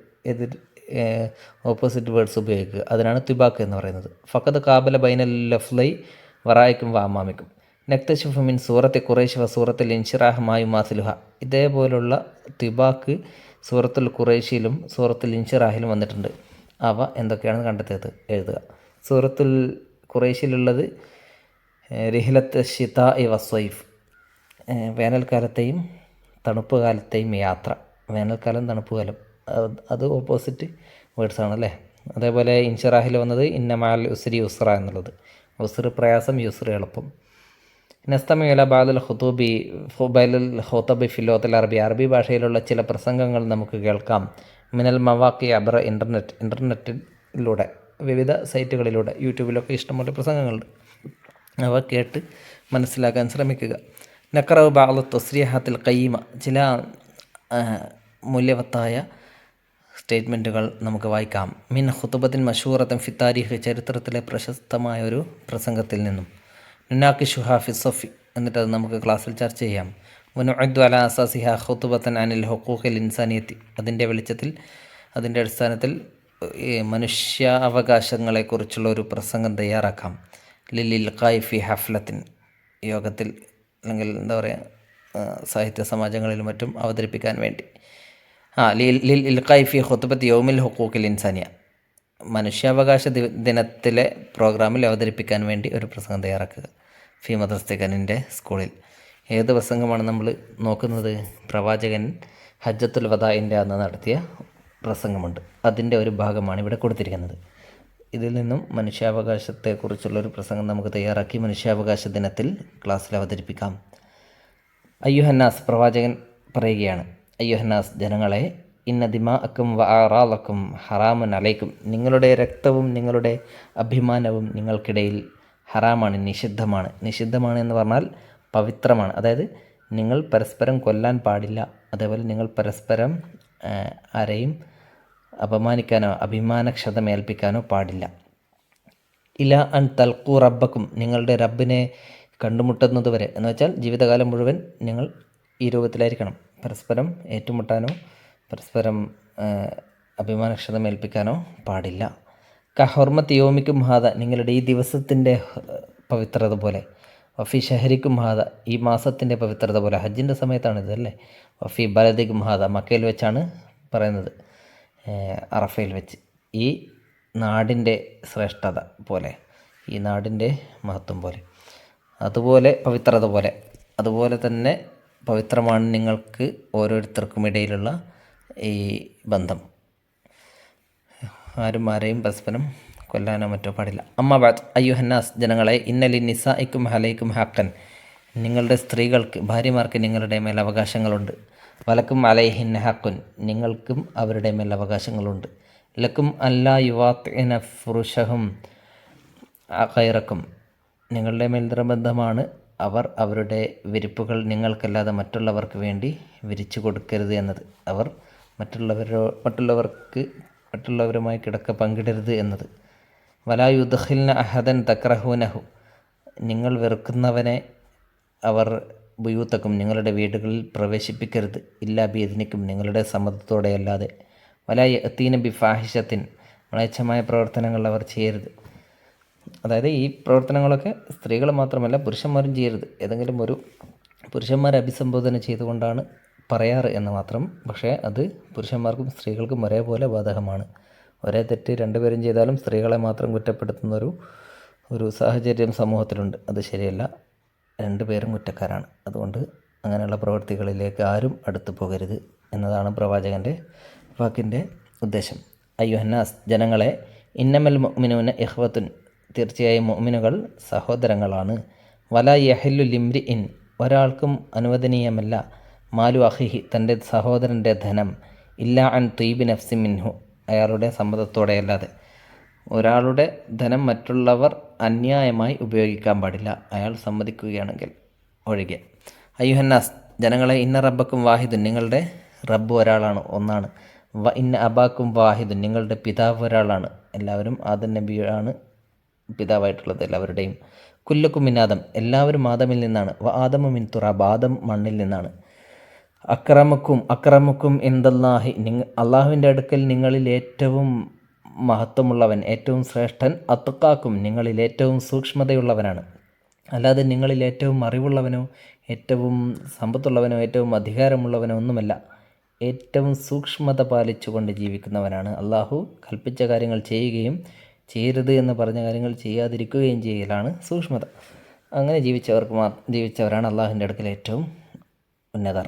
[SPEAKER 1] ഓപ്പോസിറ്റ് വേർഡ്സ് ഉപയോഗിക്കുക. അതിനാണ് ത്വിബാക്ക് എന്ന് പറയുന്നത്. ഫഖദ് കാബല ബൈനൽ ലഫ്ലൈ വറായിക്കും വ അമാമിക്കും നക്തശുഫ് മിൻ സൂറത്തെ ഖുറൈശ് വ സൂറത്തിൽ ഇൻഷിറാഹ് മായു മാസിലുഹ. ഇതേപോലുള്ള ത്വിബാക്ക് സൂറത്തുൽ ഖുറൈശിലും സൂറത്തുൽ ഇൻഷിറാഹിലും വന്നിട്ടുണ്ട്. അവ എന്തൊക്കെയാണെന്ന് കണ്ടെത്തിയത് എഴുതുക. സൂറത്തുൽ ഖുറൈശിലുള്ളത് റിഹ്ലത്ത് ഷിതാ വസ്വൈഫ്, വേനൽക്കാലത്തെയും തണുപ്പ് കാലത്തെയും യാത്ര. വേനൽക്കാലം തണുപ്പ് കാലം അത് ഓപ്പോസിറ്റ് വേർഡ്സാണല്ലേ. അതേപോലെ ഇൻഷിറാഹിൽ വന്നത് ഇന്ന മാൽ ഉസ്രി യുസ്ര എന്നുള്ളത്. ഉസ്ർ പ്രയാസം, യുസ്ർ എളുപ്പം. നസ്തമിഅല ബാദുൽ ഖുതൂബി ഫുബൈലുൽ ഖുതബി ഫിലോത്തിൽ അറബി ഭാഷയിലുള്ള ചില പ്രസംഗങ്ങൾ നമുക്ക് കേൾക്കാം. മിനൽ മവാക്കി അബ്ര ഇൻ്റർനെറ്റിലൂടെ വിവിധ സൈറ്റുകളിലൂടെ യൂട്യൂബിലൊക്കെ ഇഷ്ടംപോലെ പ്രസംഗങ്ങളുണ്ട്. അവ കേട്ട് മനസ്സിലാക്കാൻ ശ്രമിക്കുക. നഖറവ് ബഅദ് തസ്രീഹാത്തിൽ ഖയ്യിമ, ചില മൂല്യവത്തായ സ്റ്റേറ്റ്മെൻറ്റുകൾ നമുക്ക് വായിക്കാം. മിൻ ഖുതുബത്തിൻ മഷൂറത്തിൻ ഫി താരിഖ്, ചരിത്രത്തിലെ പ്രശസ്തമായ ഒരു പ്രസംഗത്തിൽ നിന്നും. നുനാഖിഷുഹാ ഫി സഫി, എന്നിട്ട് അത് നമുക്ക് ക്ലാസ്സിൽ ചർച്ച ചെയ്യാം. വനുഅദ്ദു അലാ അസാസിഹ ഖുതുബത്തൻ അനിൽ ഹുഖൂഖിൽ ഇൻസാനിയത്തി, അതിൻ്റെ വെളിച്ചത്തിൽ, അതിൻ്റെ അടിസ്ഥാനത്തിൽ മനുഷ്യാവകാശങ്ങളെക്കുറിച്ചുള്ള ഒരു പ്രസംഗം തയ്യാറാക്കാം. ലിൽ ഖായിഫി ഹഫ്ലത്തിൻ, യോഗത്തിൽ അല്ലെങ്കിൽ എന്താ പറയുക സാഹിത്യ സമാജങ്ങളിലും മറ്റും അവതരിപ്പിക്കാൻ വേണ്ടി. ലിൽ ഇൽഖായി ഫി ഖുത്ബത്ത് യൗമിൽ ഹുഖൂഖിൽ ഇൻസാനിയ, മനുഷ്യാവകാശ ദിനത്തിലെ പ്രോഗ്രാമിൽ അവതരിപ്പിക്കാൻ വേണ്ടി ഒരു പ്രസംഗം തയ്യാറാക്കുക. ഫി മദ്രസത്തിൻ്റെ സ്കൂളിൽ. ഏത് പ്രസംഗമാണ് നമ്മൾ നോക്കുന്നത്? പ്രവാചകൻ ഹജ്ജത്തുൽ വദാഇൻ്റെ അന്ന് നടത്തിയ പ്രസംഗമുണ്ട്, അതിൻ്റെ ഒരു ഭാഗമാണ് ഇവിടെ കൊടുത്തിരിക്കുന്നത്. ഇതിൽ നിന്നും മനുഷ്യാവകാശത്തെക്കുറിച്ചുള്ളൊരു പ്രസംഗം നമുക്ക് തയ്യാറാക്കി മനുഷ്യാവകാശ ദിനത്തിൽ ക്ലാസ്സിൽ അവതരിപ്പിക്കാം. അയ്യുഹന്നാസ്, പ്രവാചകൻ പറയുകയാണ്, അയ്യുഹന്നാസ് ജനങ്ങളെ, ഇന്ന ദിമാഅക്കും വ ആറാലക്കും ഹറാമുൻ അലൈക്കും, നിങ്ങളുടെ രക്തവും നിങ്ങളുടെ അഭിമാനവും നിങ്ങൾക്കിടയിൽ ഹറാമാണ്, നിഷിദ്ധമാണ്. നിഷിദ്ധമാണ് എന്ന് പറഞ്ഞാൽ പവിത്രമാണ്. അതായത് നിങ്ങൾ പരസ്പരം കൊല്ലാൻ പാടില്ല, അതേപോലെ നിങ്ങൾ പരസ്പരം ആരെയും അപമാനിക്കാനോ അഭിമാനക്ഷതമേൽപ്പിക്കാനോ പാടില്ല. ഇല അൻ തൽഖു റബ്ബക്കും, നിങ്ങളുടെ റബ്ബിനെ കണ്ടുമുട്ടുന്നത് വരെ, എന്ന് വെച്ചാൽ ജീവിതകാലം മുഴുവൻ നിങ്ങൾ ഈ രൂപത്തിലായിരിക്കണം. പരസ്പരം ഏറ്റുമുട്ടാനോ പരസ്പരം അഭിമാനക്ഷതമേൽപ്പിക്കാനോ പാടില്ല. കഹുർമത്ത് യോമിക്കും ഹാദ, നിങ്ങളുടെ ഈ ദിവസത്തിൻ്റെ പവിത്രത പോലെ. വഫി ഷഹരിക്കും ഹാദ, ഈ മാസത്തിൻ്റെ പവിത്രത പോലെ. ഹജ്ജിൻ്റെ സമയത്താണ് ഇതല്ലേ. വഫി ബലദിക്കും ഹാദ, മക്കയിൽ വെച്ചാണ് പറയുന്നത്, അറഫയിൽ വെച്ച്. ഈ നാടിൻ്റെ ശ്രേഷ്ഠത പോലെ, ഈ നാടിൻ്റെ മഹത്വം പോലെ, അതുപോലെ പവിത്രത പോലെ, അതുപോലെ തന്നെ പവിത്രമാണ് നിങ്ങൾക്ക് ഓരോരുത്തർക്കും ഇടയിലുള്ള ഈ ബന്ധം. ആരും ആരെയും പരസ്പരം കൊല്ലാനോ മറ്റോ പാടില്ല. അമ്മാബാദ് അയ്യുഹന്നാസ് ജനങ്ങളെ, ഇന്നലി നിസായിക്കും ഹലൈക്കും ഹക്കൻ, നിങ്ങളുടെ സ്ത്രീകൾക്ക് ഭാര്യമാർക്ക് നിങ്ങളുടെ മേൽ അവകാശങ്ങളുണ്ട്. വലക്കും അലൈഹിൻ ഹക്കുൻ, നിങ്ങൾക്കും അവരുടെ മേൽ അവകാശങ്ങളുണ്ട്. ലക്കും അല്ലാ യുവാത്തിന ഫുറുഷഹും ഖൈറക്കും, നിങ്ങളുടെ മേൽ നിർബന്ധമാണ് അവർ അവരുടെ വിരിപ്പുകൾ നിങ്ങൾക്കല്ലാതെ മറ്റുള്ളവർക്ക് വേണ്ടി വിരിച്ചു കൊടുക്കരുത് എന്നത്. അവർ മറ്റുള്ളവരുമായി കിടക്ക പങ്കിടരുത് എന്നത്. വലാ യുദ്ഖിൽന അഹദൻ തക്രഹൂനഹു, നിങ്ങൾ വെറുക്കുന്നവനെ അവർ ബുയൂത്തക്കും, നിങ്ങളുടെ വീടുകളിൽ പ്രവേശിപ്പിക്കരുത്. ഇല്ലാ ബിയദ്നിക്കും, നിങ്ങളുടെ സമ്മതത്തോടെയല്ലാതെ. വലാ യഅ്തീന ബിഫാഹിഷത്തിൻ, മ്ലേച്ഛമായ പ്രവർത്തനങ്ങൾ അവർ ചെയ്യരുത്. അതായത് ഈ പ്രവർത്തനങ്ങളൊക്കെ സ്ത്രീകൾ മാത്രമല്ല പുരുഷന്മാരും ചെയ്യരുത്. ഏതെങ്കിലും ഒരു പുരുഷന്മാരെ അഭിസംബോധന ചെയ്തുകൊണ്ടാണ് പറയാറ് എന്ന് മാത്രം. പക്ഷേ അത് പുരുഷന്മാർക്കും സ്ത്രീകൾക്കും ഒരേപോലെ ബാധകമാണ്. ഒരേ തെറ്റ് രണ്ടുപേരും ചെയ്താലും സ്ത്രീകളെ മാത്രം കുറ്റപ്പെടുത്തുന്ന ഒരു സാഹചര്യം സമൂഹത്തിലുണ്ട്. അത് ശരിയല്ല, രണ്ടുപേരും കുറ്റക്കാരാണ്. അതുകൊണ്ട് അങ്ങനെയുള്ള പ്രവൃത്തികളിലേക്ക് ആരും അടുത്തു പോകരുത് എന്നതാണ് പ്രവാചകൻ്റെ വാക്കിൻ്റെ ഉദ്ദേശം. അയ്യുഹന്നാസ് ജനങ്ങളെ, ഇന്നമൽ മുഅ്മിനൂന ഇഖ്വത്തുൻ, തീർച്ചയായും മുഅ്മിനുകൾ സഹോദരങ്ങളാണ്. വലാ യഹില്ലു ലിംരി ഇൻ, ഒരാൾക്കും അനുവദനീയമല്ല, മാലു അഹിഹി, തൻ്റെ സഹോദരൻ്റെ ധനം, ഇല്ലാ അൻ തീബി നഫ്സി മിൻഹു, അയാളുടെ സമ്മതത്തോടെയല്ലാതെ. ഒരാളുടെ ധനം മറ്റുള്ളവർ അന്യായമായി ഉപയോഗിക്കാൻ പാടില്ല, അയാൾ സമ്മതിക്കുകയാണെങ്കിൽ ഒഴികെ. അയ്യുഹന്നാസ് ജനങ്ങളെ, ഇന്ന റബ്ബക്കും വാഹിദുൻ, നിങ്ങളുടെ റബ്ബ് ഒരാളാണ്, ഒന്നാണ്. വ ഇന്ന അബാക്കും വാഹിദുൻ, നിങ്ങളുടെ പിതാവ് ഒരാളാണ്. എല്ലാവരും ആദം നബിയാണ് പിതാവായിട്ടുള്ളത് എല്ലാവരുടെയും. കുല്ലുക്കും മിൻ ആദം, എല്ലാവരും ആദമിൽ നിന്നാണ്. വ ആദമു മിൻ തുറാബ്, ആദം മണ്ണിൽ നിന്നാണ്. അക്രമുക്കും ഇന്ദല്ലാഹി, അള്ളാഹുവിൻ്റെ അടുക്കൽ നിങ്ങളിൽ ഏറ്റവും മഹത്വമുള്ളവൻ, ഏറ്റവും ശ്രേഷ്ഠൻ. അത്ഖാക്കും, നിങ്ങളിൽ ഏറ്റവും സൂക്ഷ്മതയുള്ളവനാണ്. അല്ലാതെ നിങ്ങളിൽ ഏറ്റവും അറിവുള്ളവനോ ഏറ്റവും സമ്പത്തുള്ളവനോ ഏറ്റവും അധികാരമുള്ളവനോ ഒന്നുമല്ല. ഏറ്റവും സൂക്ഷ്മത പാലിച്ചുകൊണ്ട് ജീവിക്കുന്നവനാണ്. അള്ളാഹു കൽപ്പിച്ച കാര്യങ്ങൾ ചെയ്യുകയും ചെയ്യരുത് എന്ന് പറഞ്ഞ കാര്യങ്ങൾ ചെയ്യാതിരിക്കുകയും ചെയ്യലാണ് സൂക്ഷ്മത. അങ്ങനെ ജീവിച്ചവരാണ് അള്ളാഹുവിൻ്റെ അടുക്കൽ ഏറ്റവും ഉന്നതർ.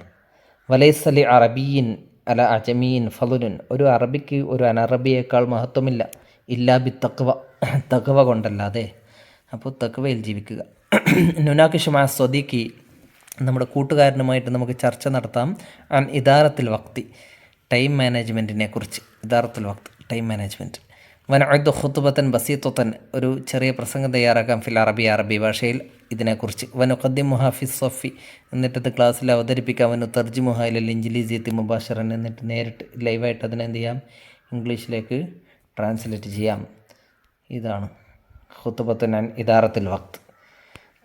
[SPEAKER 1] വലൈസലി അറബിയിൻ അല അജമീൻ ഫളുൻ, ഒരു അറബിക്ക് ഒരു അനറബിയേക്കാൾ മഹത്വമില്ല. ഇല്ലാ ബി തഖ്വ കൊണ്ടല്ലാതെ. അപ്പോൾ തഖ്വയിൽ ജീവിക്കുക. നുനാക്കിഷുമാ സ്വദീഖി, നമ്മുടെ കൂട്ടുകാരനുമായിട്ട് നമുക്ക് ചർച്ച നടത്താം. ഇദാറത്തുൽ വക്തി, ടൈം മാനേജ്മെൻറ്റിനെ കുറിച്ച്. ഇദാറത്തുൽ വക്ത്, ടൈം മാനേജ്മെൻറ്റ്. വനഅദ് ഖുത്ബത്തൻ ബസീത്തൻ, ഒരു ചെറിയ പ്രസംഗം തയ്യാറാക്കാം ഫിൽ അറബി ഭാഷയിൽ ഇതിനെക്കുറിച്ച്. വനുഖദ്ദിമുഹ ഫി സഫി, എന്നിട്ടത് ക്ലാസ്സിൽ അവതരിപ്പിക്കാം. വനു തർജിമുഹ ഇലൽ ഇൻജിലീസിയത്തി മുബാശറൻ, എന്നിട്ട് നേരിട്ട് ലൈവായിട്ട് അതിനെന്ത് ചെയ്യാം, ഇംഗ്ലീഷിലേക്ക് ട്രാൻസ്ലേറ്റ് ചെയ്യാം. ഇതാണ് ഖുത്ബത്തുൻ അൻ ഇദാറത്തുൽ വക്ത്,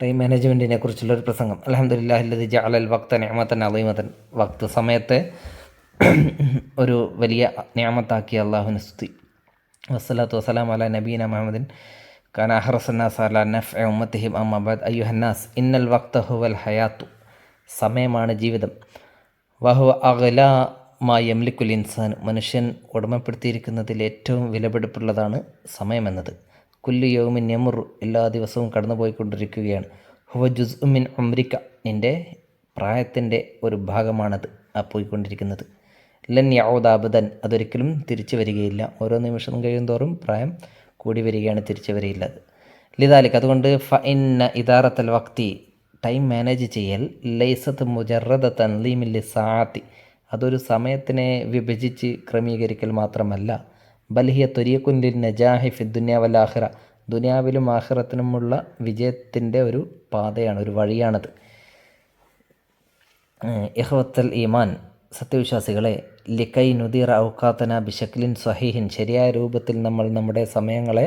[SPEAKER 1] ടൈം മാനേജ്മെൻറ്റിനെ കുറിച്ചുള്ളൊരു പ്രസംഗം. അൽഹംദുലില്ലാഹില്ലദി ജഅലൽ വക്ത നിഅമതൻ അളീമതൻ, വക്ത് സമയത്തെ ഒരു വലിയ നിഅമത്താക്കിയ അല്ലാഹുവിനെ സ്തുതി. വസ്സലാത്തു വസ്സലാമു അലാ നബീന മുഹമ്മദിൻ കാന അഹ്റസന്നാസ് അലാ നഫ്ഇ ഉമ്മത്തിഹിം അമ്മാ ബഅദ് അയ്യുഹന്നാസ് ഇന്നൽ വക്ത ഹുവൽ ഹയാത്തു, സമയമാണ് ജീവിതം. വഹുവ അഗ്ലാ മാ യംലിക്കുൽ ഇൻസാൻ, മനുഷ്യൻ ഉടമപ്പെടുത്തിയിരിക്കുന്നതിൽ ഏറ്റവും വിലപിടിപ്പുള്ളതാണ് സമയമെന്നത്. കുല്ലു യൗമിൻ യമുറു, എല്ലാ ദിവസവും കടന്നു പോയിക്കൊണ്ടിരിക്കുകയാണ്. ഹുവ ജുസ്ഉ മിൻ ഉംരിക, നിൻ്റെ പ്രായത്തിൻ്റെ ഒരു ഭാഗമാണത് ആ പോയിക്കൊണ്ടിരിക്കുന്നത്. ലൻ യഊദ അബദൻ, അതൊരിക്കലും തിരിച്ചു വരികയില്ല. ഓരോ നിമിഷം കഴിയുന്തോറും പ്രായം കൂടി വരികയാണ്, തിരിച്ചു വരികയില്ല അത്. ലിദാലിക്, അതുകൊണ്ട് ഫ ഇന്ന ഇദാറത്തുൽ വക്തി, ടൈം മാനേജ് ചെയ്യൽ, ലൈസത്ത് മുജറദ തൻലീമിൽ ലിസാഅത്തി, അതൊരു സമയത്തിനെ വിഭജിച്ച് ക്രമീകരിക്കൽ മാത്രമല്ല. ബൽഹിയ ത്വരീഖുൻ ലിൻ നജാഹി ഫി ദുനിയ വൽ ആഖിറ, ദുനിയാവിലും ആഖിറത്തിനുമുള്ള വിജയത്തിൻ്റെ ഒരു പാതയാണ്, ഒരു വഴിയാണത്. ഇഖ്വത്തൽ ഈമാൻ, സത്യവിശ്വാസികളെ, ലിക്കൈ നുദീറ ഔഖാത്തന ബിശക്ലിൻ സ്വഹീഹിൻ, ശരിയായ രൂപത്തിൽ നമ്മൾ നമ്മുടെ സമയങ്ങളെ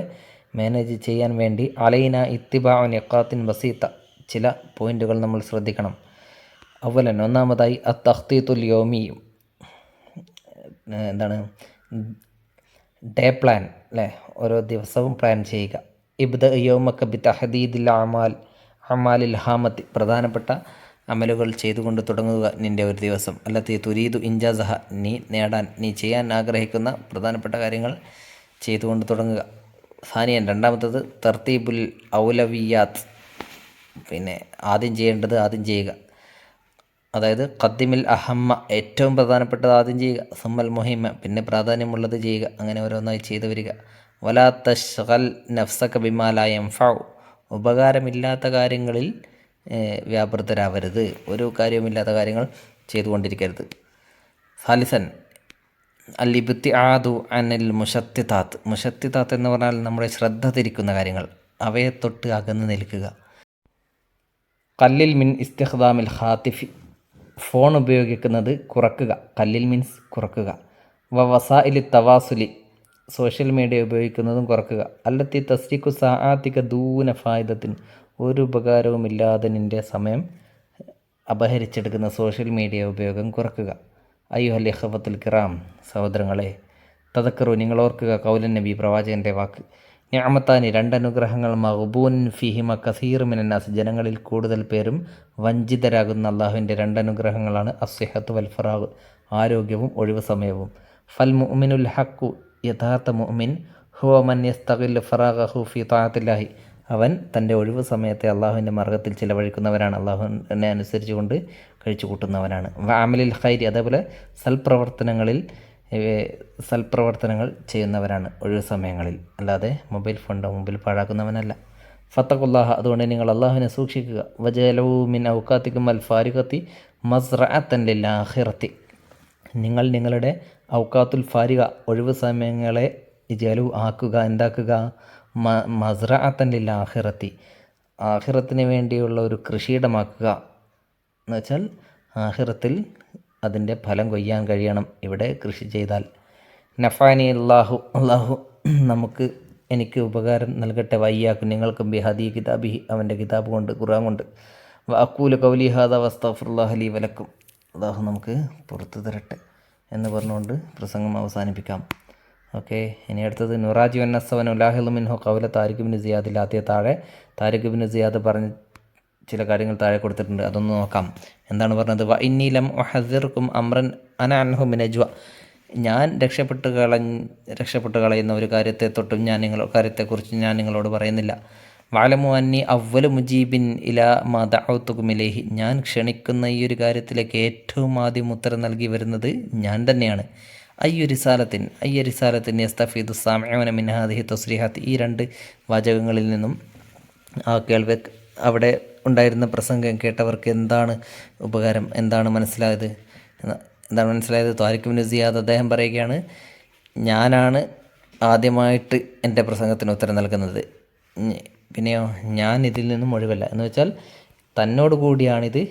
[SPEAKER 1] മാനേജ് ചെയ്യാൻ വേണ്ടി അലൈന ഇത്തിബാഉ നിഖാത്തിൻ ബസീത്ത, ചില പോയിൻ്റുകൾ നമ്മൾ ശ്രദ്ധിക്കണം. അവലൻ, ഒന്നാമതായി അത്തഖ്തീത്തുൽ യൗമി, എന്താണ്, ഡേ പ്ലാൻ അല്ലേ, ഓരോ ദിവസവും പ്ലാൻ ചെയ്യുക. ഇബ്ദ യൗമക ബി തഹദീദിൽ അമാലിൽ ഹാമത്തി, പ്രധാനപ്പെട്ട അമലുകൾ ചെയ്തുകൊണ്ട് തുടങ്ങുക നിൻ്റെ ഒരു ദിവസം. അല്ലത്തി തുരീദു ഇൻജാസഹ, നീ ചെയ്യാൻ ആഗ്രഹിക്കുന്ന പ്രധാനപ്പെട്ട കാര്യങ്ങൾ ചെയ്തുകൊണ്ട് തുടങ്ങുക. സാനിയൻ, രണ്ടാമത്തത് തർത്തീബുൽ ഔലവിയാത്ത്, പിന്നെ ആദ്യം ചെയ്യേണ്ടത് ആദ്യം ചെയ്യുക. അതായത് ഖദ്ദിമിൽ അഹമ്മ, ഏറ്റവും പ്രധാനപ്പെട്ടത് ആദ്യം ചെയ്യുക. സമ്മൽ മുഹിമ്മ, പിന്നെ പ്രാധാന്യമുള്ളത് ചെയ്യുക. അങ്ങനെ ഓരോന്നായി ചെയ്തു വരിക. വലാ തശ്ഗൽ നഫ്സക ബിമാ ലാ യൻഫഉ, ഉപകാരമില്ലാത്ത കാര്യങ്ങളിൽ വ്യാപൃതരാവരുത്. ഒരു കാര്യവുമില്ലാത്ത കാര്യങ്ങൾ ചെയ്തുകൊണ്ടിരിക്കരുത്. സാലിസൻ അൽ ഇബ്തിആദു അനിൽ മുശത്തിതാത്ത്, മുശത്തിതാത്ത് എന്ന് പറഞ്ഞാൽ നമ്മുടെ ശ്രദ്ധ തിരിക്കുന്ന കാര്യങ്ങൾ, അവയെ തൊട്ട് അകന്ന് നിൽക്കുക. കല്ലിൽ മിൻ ഇസ്തിഖ്ദാമിൽ ഹാത്തിഫി, ഫോൺ ഉപയോഗിക്കുന്നത് കുറക്കുക. കല്ലിൽ മീൻസ് കുറക്കുക. വസാഇലി തവാസുലി, സോഷ്യൽ മീഡിയ ഉപയോഗിക്കുന്നതും കുറക്കുക. അല്ലത്തി തസ്രിഖു സആതിക ദൂന ഫായിദത്തിൻ, ഒരു ഉപകാരവുമില്ലാതെ നിൻ്റെ സമയം അപഹരിച്ചെടുക്കുന്ന സോഷ്യൽ മീഡിയ ഉപയോഗം കുറക്കുക. അയ്യുഹൽ ഇഖ്വത്തുൽ കിറാം, സഹോദരങ്ങളെ, തദക്കറു, നിങ്ങൾ ഓർക്കുക, കൗലൻ നബി, പ്രവാചകൻ്റെ വാക്ക്. നിഅമത്താനി, രണ്ടനുഗ്രഹങ്ങൾ, മഗ്ബൂൻ ഫിഹിമ കസീർ മിനന്നാസ്, ജനങ്ങളിൽ കൂടുതൽ പേരും വഞ്ചിതരാകുന്ന അള്ളാഹുവിൻ്റെ രണ്ടനുഗ്രഹങ്ങളാണ്. അസ്സിഹത്ത് വൽ ഫറാഗ്, ആരോഗ്യവും ഒഴിവ് സമയവും. ഫൽ മുഅ്മിനുൽ ഹഖു, യഥാർത്ഥ മുഅ്മിൻ, ഹുവ മൻ യസ്തഗില്ലു ഫറാഗഹു ഫി തആത്തില്ലാഹി, അവൻ തൻ്റെ ഒഴിവ് സമയത്തെ അള്ളാഹുവിൻ്റെ മാർഗ്ഗത്തിൽ ചിലവഴിക്കുന്നവനാണ്, അള്ളാഹുവിനെ അനുസരിച്ചുകൊണ്ട് കഴിച്ചു കൂട്ടുന്നവനാണ്. വഅമലിൽ ഖൈരി, അതേപോലെ സൽപ്രവർത്തനങ്ങൾ ചെയ്യുന്നവരാണ് ഒഴിവ് സമയങ്ങളിൽ, അല്ലാതെ മൊബൈൽ ഫോണിൻ്റെ മുമ്പിൽ പാഴാക്കുന്നവനല്ല. ഫത്തഖുല്ലാഹ, അതുകൊണ്ട് നിങ്ങൾ അള്ളാഹുവിനെ സൂക്ഷിക്കുക. വജലൂ മിൻ ഔഖാത്തിക്കും അൽ ഫാരിഖത്തി മസ്റഅത്തൻ ലിൽ ആഖിറത്തി, നിങ്ങൾ നിങ്ങളുടെ ഔഖാത്തുൽ ഫാരിഖ, ഒഴിവ് സമയങ്ങളെ ജലു ആക്കുക, എന്താക്കുക, മസ്റഅത്തൻ ലിൽ ആഖിറത്തി, ആഖിറത്തിന് വേണ്ടിയുള്ള ഒരു കൃഷിയിടമാക്കുക. എന്ന് വെച്ചാൽ ആഖിറത്തിൽ അതിൻ്റെ ഫലം കൊയ്യാൻ കഴിയണം ഇവിടെ കൃഷി ചെയ്താൽ. നഫാനി അള്ളാഹു എനിക്ക് ഉപകാരം നൽകട്ടെ. വയ്യാക്കും, നിങ്ങൾക്കും ബിഹദി കിതാബിഹി, അവൻ്റെ കിതാബ് കൊണ്ട്, ഖുർആൻ കൊണ്ട്. അഖൂലു ഖൗലി ഹാദാ വസ്തഗ്ഫിറുല്ലാഹ ലീ വലക്കും, അള്ളാഹു നമുക്ക് പുറത്തു തരട്ടെ എന്ന് പറഞ്ഞുകൊണ്ട് പ്രസംഗം അവസാനിപ്പിക്കാം. ഓക്കെ, ഇനി അടുത്തത് നുറാജി വന്നസവൻ ഉലാഹിളു മിൻഹു ഖൗല താരിഖ് ഇബ്നു സിയാദിൽ. ആദ്യ താഴെ താരിഖ് ഇബ്നു സിയാദ് പറഞ്ഞ ചില കാര്യങ്ങൾ താഴെ കൊടുത്തിട്ടുണ്ട്, അതൊന്ന് നോക്കാം. എന്താണ് പറഞ്ഞത്? വ ഇന്നി ലം ഉഹദ്ദിറുക്കും അംറൻ അന അൻഹു മിൻ അജ്വ, ഞാൻ രക്ഷപ്പെട്ട് കളയുന്ന ഒരു കാര്യത്തെ തൊട്ടും കാര്യത്തെക്കുറിച്ച് ഞാൻ നിങ്ങളോട് പറയുന്നില്ല. വഅലമു അന്നി അവ്വലു മുജീബിൻ ഇലാ മാ ദഅഉതുകും ഇലൈഹി, ഞാൻ ക്ഷണിക്കുന്ന ഈ ഒരു കാര്യത്തിലേക്ക് ഏറ്റവും ആദ്യം ഉത്തരം നൽകി വരുന്നത് ഞാൻ തന്നെയാണ്. അയ്യ റിസാലത്തിൻ യസ്തഫീദു സാമിഊന മിൻ ഹാദിഹി തസ്രീഹാത്ത്. ഈ രണ്ട് വാചകങ്ങളിൽ നിന്നും ആ അവിടെ ഉണ്ടായിരുന്ന പ്രസംഗം കേട്ടവർക്ക് എന്താണ് ഉപകാരം, എന്താണ് മനസ്സിലായത്? താരിഖ് ഇബ്നു സിയാദ് അദ്ദേഹം പറയുകയാണ്, ഞാനാണ് ആദ്യമായിട്ട് എൻ്റെ പ്രസംഗത്തിന് ഉത്തരം നൽകുന്നത്, പിന്നെയോ ഞാൻ ഇതിൽ നിന്നും ഒഴിവല്ല. എന്ന് വെച്ചാൽ തന്നോട് കൂടിയാണിത്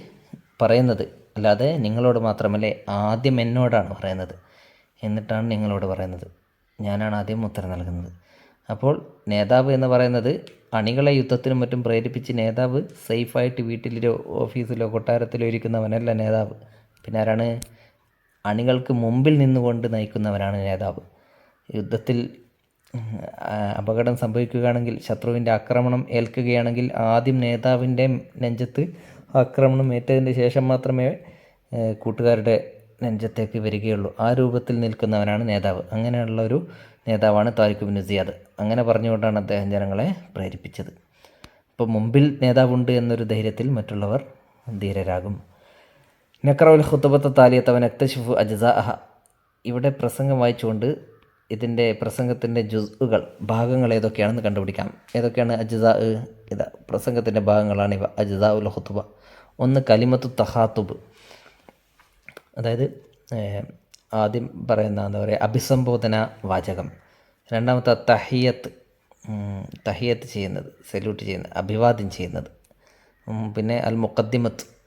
[SPEAKER 1] പറയുന്നത്, അല്ലാതെ നിങ്ങളോട് മാത്രമല്ലേ. ആദ്യം എന്നോടാണ് പറയുന്നത്, എന്നിട്ടാണ് നിങ്ങളോട് പറയുന്നത്. ഞാനാണ് ആദ്യം ഉത്തരം നൽകുന്നത്. അപ്പോൾ നേതാവ് എന്ന് പറയുന്നത് അണികളെ യുദ്ധത്തിനും മറ്റും പ്രേരിപ്പിച്ച് നേതാവ് സേഫായിട്ട് വീട്ടിലോ ഓഫീസിലോ കൊട്ടാരത്തിലോ ഇരിക്കുന്നവനല്ല നേതാവ്. പിന്നെ ആരാണ്? അണികൾക്ക് മുമ്പിൽ നിന്നുകൊണ്ട് നയിക്കുന്നവനാണ് നേതാവ്. യുദ്ധത്തിൽ അപകടം സംഭവിക്കുകയാണെങ്കിൽ, ശത്രുവിൻ്റെ ആക്രമണം ഏൽക്കുകയാണെങ്കിൽ ആദ്യം നേതാവിൻ്റെ നെഞ്ചത്ത് ആക്രമണം ഏറ്റതിന് ശേഷം മാത്രമേ കൂട്ടുകാരുടെ നെഞ്ചത്തേക്ക് വരികയുള്ളൂ. ആ രൂപത്തിൽ നിൽക്കുന്നവനാണ് നേതാവ്. അങ്ങനെയുള്ള ഒരു നേതാവാണ് താരിഖ് ഇബ്നു സിയാദ്. അങ്ങനെ പറഞ്ഞുകൊണ്ടാണ് അദ്ദേഹം ജനങ്ങളെ പ്രേരിപ്പിച്ചത്. അപ്പോൾ മുമ്പിൽ നേതാവുണ്ട് എന്നൊരു ധൈര്യത്തിൽ മറ്റുള്ളവർ ധീരരാകും. നഖറഉൽ ഖുതുബത്ത താലിയത വനക്തശിഫു അജ്സാഅഹ. ഇവിടെ പ്രസംഗം വായിച്ചുകൊണ്ട് ഇതിൻ്റെ പ്രസംഗത്തിൻ്റെ ജുസ്ഉകൾ, ഭാഗങ്ങൾ ഏതൊക്കെയാണെന്ന് കണ്ടുപിടിക്കാം. ഏതൊക്കെയാണ് അജ്സാ? ഇതാ പ്രസംഗത്തിൻ്റെ ഭാഗങ്ങളാണിവ. അജ്സാഉൽ ഖുതുബ. ഒന്ന് കലിമത്തു തഖാത്തുബ്, അതായത് ആദ്യം പറയുന്ന എന്താ പറയുക, അഭിസംബോധന വാചകം. രണ്ടാമത്തെ തഹിയത്ത് ചെയ്യുന്നത്, സല്യൂട്ട് ചെയ്യുന്നത്, അഭിവാദ്യം ചെയ്യുന്നത്. പിന്നെ അൽ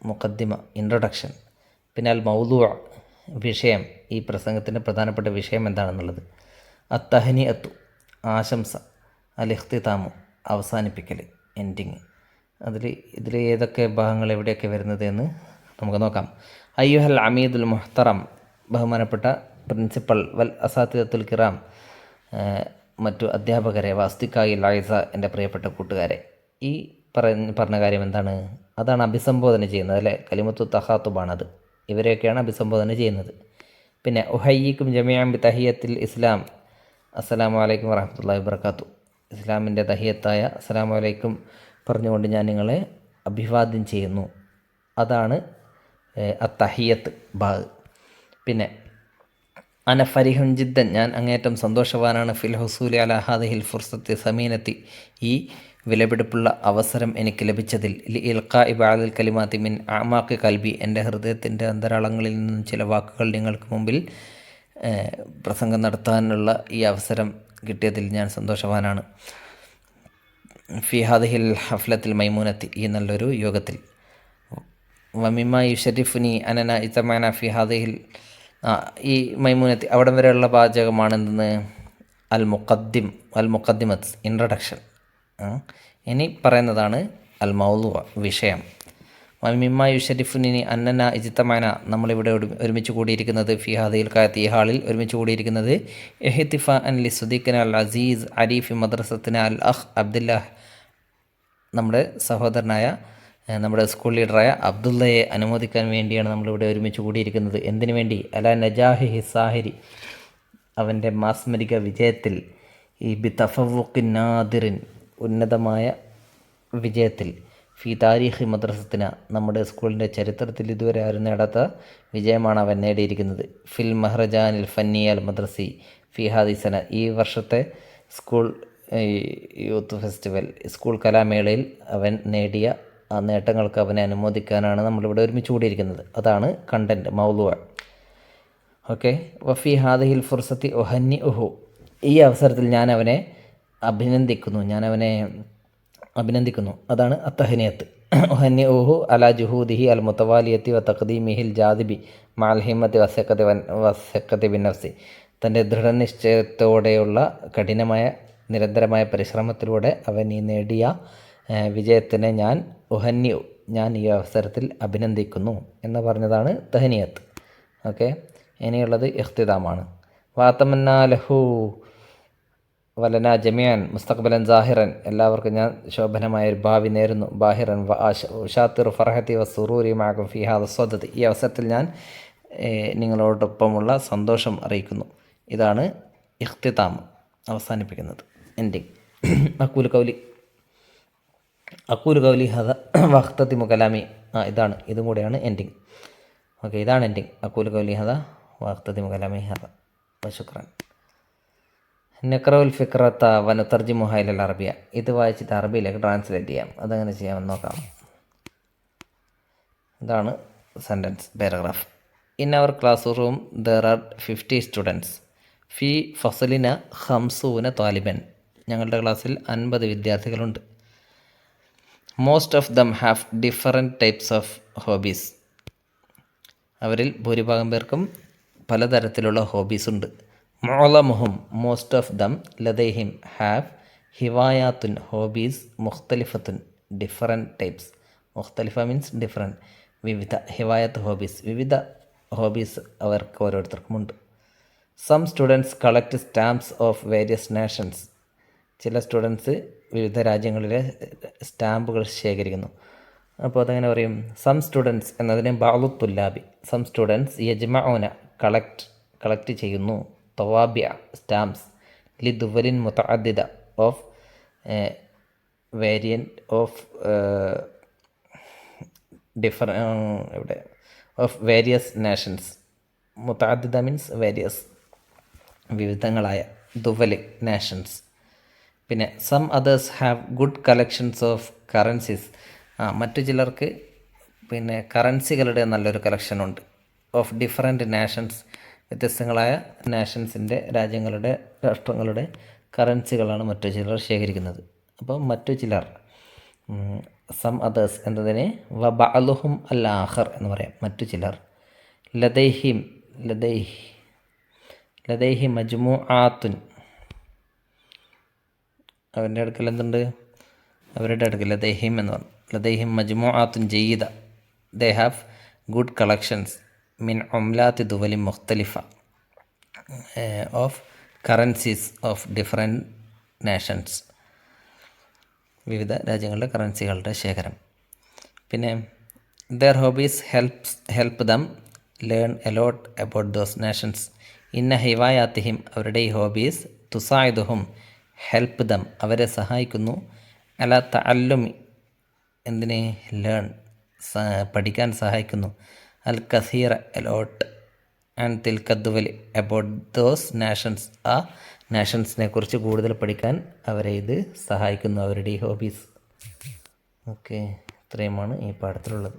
[SPEAKER 1] മുഖദ്ദിമ ഇൻട്രൊഡക്ഷൻ. പിന്നെ അൽ മൗദൂ, വിഷയം, ഈ പ്രസംഗത്തിൻ്റെ പ്രധാനപ്പെട്ട വിഷയം എന്താണെന്നുള്ളത്. അത്തഹനിഅത്തു, ആശംസ. അൽ ഇഖ്തിതാമു, അവസാനിപ്പിക്കൽ, എൻഡിങ്. ഇതിൽ ഏതൊക്കെ ഭാഗങ്ങൾ എവിടെയൊക്കെ വരുന്നത് എന്ന് നമുക്ക് നോക്കാം. അയ്യുഹൽ അമീദുൽ മുഹ്തറം, ബഹുമാനപ്പെട്ട പ്രിൻസിപ്പൽ, വൽ അസാത്തിദത്തുൽ കിറാം, മറ്റു അധ്യാപകരെ, വാസ്തിക്കായി ലൈസ, എൻ്റെ പ്രിയപ്പെട്ട കൂട്ടുകാരെ. ഈ പറഞ്ഞ കാര്യം എന്താണ്? അതാണ് അഭിസംബോധന ചെയ്യുന്നത് അല്ലേ. കലിമത്തു തഖാത്തുബാണത്. ഇവരെയൊക്കെയാണ് അഭിസംബോധന ചെയ്യുന്നത്. പിന്നെ ഉഹയ്യിക്കും ജമീഅൻ ബി തഹിയത്തിൽ ഇസ്ലാം, അസ്സലാമു അലൈക്കും വറഹ്മത്തുള്ളാഹി വബറകാതുഹു. ഇസ്ലാമിൻ്റെ തഹിയത്തായ അസ്സലാമു അലൈക്കും പറഞ്ഞുകൊണ്ട് ഞാൻ നിങ്ങളെ അഭിവാദ്യം ചെയ്യുന്നു. അതാണ് അത്തഹിയത്ത് ഭാഗ്. പിന്നെ അന ഫരിഹുൻ ജിദ്ദൻ, ഞാൻ അങ്ങേറ്റം സന്തോഷവാനാണ്. ഫിൽ ഹുസൂലി അലാ ഹാദിഹിൽ ഫുർസത്തി സമീനത്തി, ഈ വിലപിടിപ്പുള്ള അവസരം എനിക്ക് ലഭിച്ചതിൽ. ലി ഇൽഖാഇ ബഅദിൽ കലിമാത്തി മിൻ അഅമാഖി ഖൽബി, എൻ്റെ ഹൃദയത്തിൻ്റെ അന്തരാളങ്ങളിൽ നിന്നും ചില വാക്കുകൾ നിങ്ങൾക്ക് മുമ്പിൽ പ്രസംഗം നടത്താനുള്ള ഈ അവസരം കിട്ടിയതിൽ ഞാൻ സന്തോഷവാനാണ്. ഫി ഹാദിഹിൽ ഹഫ്ലത്തിൽ മൈമൂനത്തി, ഈ നല്ലൊരു യോഗത്തിൽ. വമിമ യുഷരിഫുനി അനന ഇത്തമാന ഫി ഹാദിഹിൽ, ഈ മൈമൂനത്തി അവിടം വരെയുള്ള പാചകമാണെന്ന്. അൽ മുഖദ്ദിമത്ത്, ഇൻട്രഡക്ഷൻ. ഇനി പറയുന്നതാണ് അൽ മൗദൂ, വിഷയം. വമിമ യുഷരിഫുനി അന്നന ഇജ്തമാന, നമ്മളിവിടെ ഒരുമിച്ച് കൂടിയിരിക്കുന്നത്. ഫി ഹാദിഹിൽ കായത്ത്, ഈ ഹാളിൽ ഒരുമിച്ച് കൂടിയിരിക്കുന്നത്. ഇഹ്തിഫാഅൻ ലി സുദീഖിന അൽ അസീസ് അരീഫി മദ്രസത്തിന അൽ അഖ് അബ്ദുല്ലാഹ്, നമ്മുടെ സഹോദരനായ, നമ്മുടെ സ്കൂൾ ലീഡറായ അബ്ദുള്ളയെ അനുമോദിക്കാൻ വേണ്ടിയാണ് നമ്മളിവിടെ ഒരുമിച്ച് കൂടിയിരിക്കുന്നത്. എന്തിനു വേണ്ടി? അല നജാഹി ഹിസാഹിരി, അവൻ്റെ മാസ്മരിക വിജയത്തിൽ. ഈ ബി തഫവുഖിൻ നാദിറിൻ, ഉന്നതമായ വിജയത്തിൽ. ഫി താരീഖി മദ്രസത്തിന, നമ്മുടെ സ്കൂളിൻ്റെ ചരിത്രത്തിൽ ഇതുവരെ ആരും നേടാത്ത വിജയമാണ് അവൻ നേടിയിരിക്കുന്നത്. ഫിൽ മഹ്റജാനിൽ ഫന്നി അൽ മദ്രസി ഫി ഹാദിസന, ഈ വർഷത്തെ സ്കൂൾ യൂത്ത് ഫെസ്റ്റിവൽ, സ്കൂൾ കലാമേളയിൽ അവൻ നേടിയ ആ നേട്ടങ്ങൾക്ക് അവനെ അനുമോദിക്കാനാണ് നമ്മളിവിടെ ഒരുമിച്ച് കൂടിയിരിക്കുന്നത്. അതാണ് കണ്ടൻറ്റ്, മൗദൂ. ഓക്കെ. വഫി ഹാദിഹിൽ ഫുർസത്തി ഒഹന്നി ഉഹു, ഈ അവസരത്തിൽ ഞാൻ അവനെ അഭിനന്ദിക്കുന്നു. അതാണ് അത്തഹനിയത്ത്. ഒഹന്നി ഉഹു അല ജുഹൂദിഹി അൽ മുത്തവാലിയത്തി വ തഖ്ദീമിഹിൽ ജാദിബി മഅൽ ഹിമ്മത്തി വസ്സക്കത്തി ബിന്നഫ്സി, തൻ്റെ ദൃഢനിശ്ചയത്തോടെയുള്ള കഠിനമായ നിരന്തരമായ പരിശ്രമത്തിലൂടെ അവൻ ഈ നേടിയ വിജയത്തിനെ ഞാൻ ഈ അവസരത്തിൽ അഭിനന്ദിക്കുന്നു എന്ന് പറഞ്ഞതാണ് തഹനിയത്ത്. ഓക്കെ. ഇനിയുള്ളത് ഇഖ്തിദാമാണ്. വാതമന്നാ ലഹു വലന ജമിയാൻ മുസ്തഖ്ബലൻ സാഹിറൻ, എല്ലാവർക്കും ഞാൻ ശോഭനമായ ഒരു ഭാവി നേരുന്നു. ബാഹിറൻ ഉഷാത്തിർ ഫർഹത്തി വസുറൂരി മഅകും ഫി ഹാദ സ്വദദ്, ഈ അവസരത്തിൽ ഞാൻ നിങ്ങളോടൊപ്പമുള്ള സന്തോഷം അറിയിക്കുന്നു. ഇതാണ് ഇഖ്തിതാം, അവസാനിപ്പിക്കുന്നത്, എൻഡിങ്. അക്കൂലു കൗലി ഹദ വഖ്തതിമു കലാമി, ഇതും കൂടെയാണ് എൻഡിങ്. ഓക്കെ, ഇതാണ് എൻഡിങ്. അക്കൂലു കൗലി ഹദ വഖ്തതിമു കലാമി ഹദ. വശുക്രൻ. നക്രഉൽ ഫിക്രത്ത വനുതർജിമുഹ ഇലൽ അറബിയ. ഇത് വായിച്ചിട്ട് അറബിയിലേക്ക് ട്രാൻസ്ലേറ്റ് ചെയ്യാം. അതെങ്ങനെ ചെയ്യാമെന്ന് നോക്കാം. ഇതാണ് sentence paragraph. In our classroom there are 50 students. ഫി ഫസലിന 50 താലിബൻ. ഞങ്ങളുടെ ക്ലാസ്സിൽ 50 വിദ്യാർത്ഥികളുണ്ട്. Most of them have different types of hobbies. അവരിൽ ഭൂരിഭാഗം പേർക്കും പലതരത്തിലുള്ള ഹോബീസ് ഉണ്ട്. മുഅലമുഹും മോസ്റ്റ് ഓഫ് ദം ലദൈഹിം ഹാവ് ഹിവായാത്തുൻ ഹോബീസ് മുഖ്തലിഫത്തുൻ ഡിഫറെൻറ്റ് ടൈപ്സ്. മുഖ്തലിഫ മീൻസ് ഡിഫറെൻറ്റ്. വിവിധ. ഹിവായത്ത് ഹോബീസ് വിവിധ ഹോബീസ് അവർക്ക് ഓരോരുത്തർക്കുമുണ്ട്. Some students collect stamps of various nations. ചില സ്റ്റുഡൻസ് വിവിധ രാജ്യങ്ങളിലെ സ്റ്റാമ്പുകൾ ശേഖരിക്കുന്നു. അപ്പോൾ അതങ്ങനെ പറയും. സം സ്റ്റുഡൻസ് എന്നതിന് ബഅ്ളു തുല്ലാബി. സം സ്റ്റുഡൻസ് യജ്മഊന കളക്ട് ചെയ്യുന്നു. തവാബിഅ സ്റ്റാമ്പ്സ് ലി ദുവലിൻ മുതഅദ്ദിദ of variant of of various nations. മുതഅദ്ദിദ മീൻസ് വേരിയസ്, വിവിധങ്ങളായ. ദുവല് നാഷൻസ്. പിന്നെ some others have good collections of currencies. മറ്റു ചിലർക്ക് പിന്നെ കറൻസികളുടെ നല്ലൊരു കളക്ഷനുണ്ട്. Of different nations. വ്യത്യസ്തങ്ങളായ നാഷൻസിൻ്റെ രാഷ്ട്രങ്ങളുടെ കറൻസികളാണ് മറ്റു ചിലർ ശേഖരിക്കുന്നത്. അപ്പോൾ മറ്റു ചിലർ. സം അതേഴ്സ് എന്നതിനെ വബഅലുഹും അൽ ആഖർ എന്ന് പറയാം. മറ്റു ചിലർ. ലദൈഹി മജ്മുആത്തുൻ. അവരുടെ അടുക്കൽ എന്തുണ്ട്? അവരുടെ അടുക്കൽ ലദൈഹിം എന്ന് പറഞ്ഞു. ലദൈഹിം മജ്മുആത്തുൻ ജയ്യിദ. ദേ ഹാവ് ഗുഡ് കളക്ഷൻസ് മിൻ ഉംലാത്തി ദുവലി മുഖ്തലിഫ of currencies of different nations. വിവിധ രാജ്യങ്ങളുടെ കറൻസികളുടെ ശേഖരം. പിന്നെ their hobbies help them learn a lot about those nations. ഇന്ന ഹിവായാത്തിഹിം. അവരുടെ ഈ ഹോബീസ് തുസായിദുഹും ഹെൽപ്പ് ദം അവരെ സഹായിക്കുന്നു. അല തഅല്ലുമി എന്തിനെ ലേൺ പഠിക്കാൻ സഹായിക്കുന്നു. അൽ കസീറ എലോട്ട് ആൻഡ് തിൽക്കദ്വലി അബൌട്ട് ദോസ് നാഷൻസ്. ആ നാഷൻസിനെ കുറിച്ച് കൂടുതൽ പഠിക്കാൻ അവരെ ഇത് സഹായിക്കുന്നു, അവരുടെ ഈ ഹോബീസ്. ഓക്കെ, ഇത്രയുമാണ് ഈ പാഠത്തിലുള്ളത്.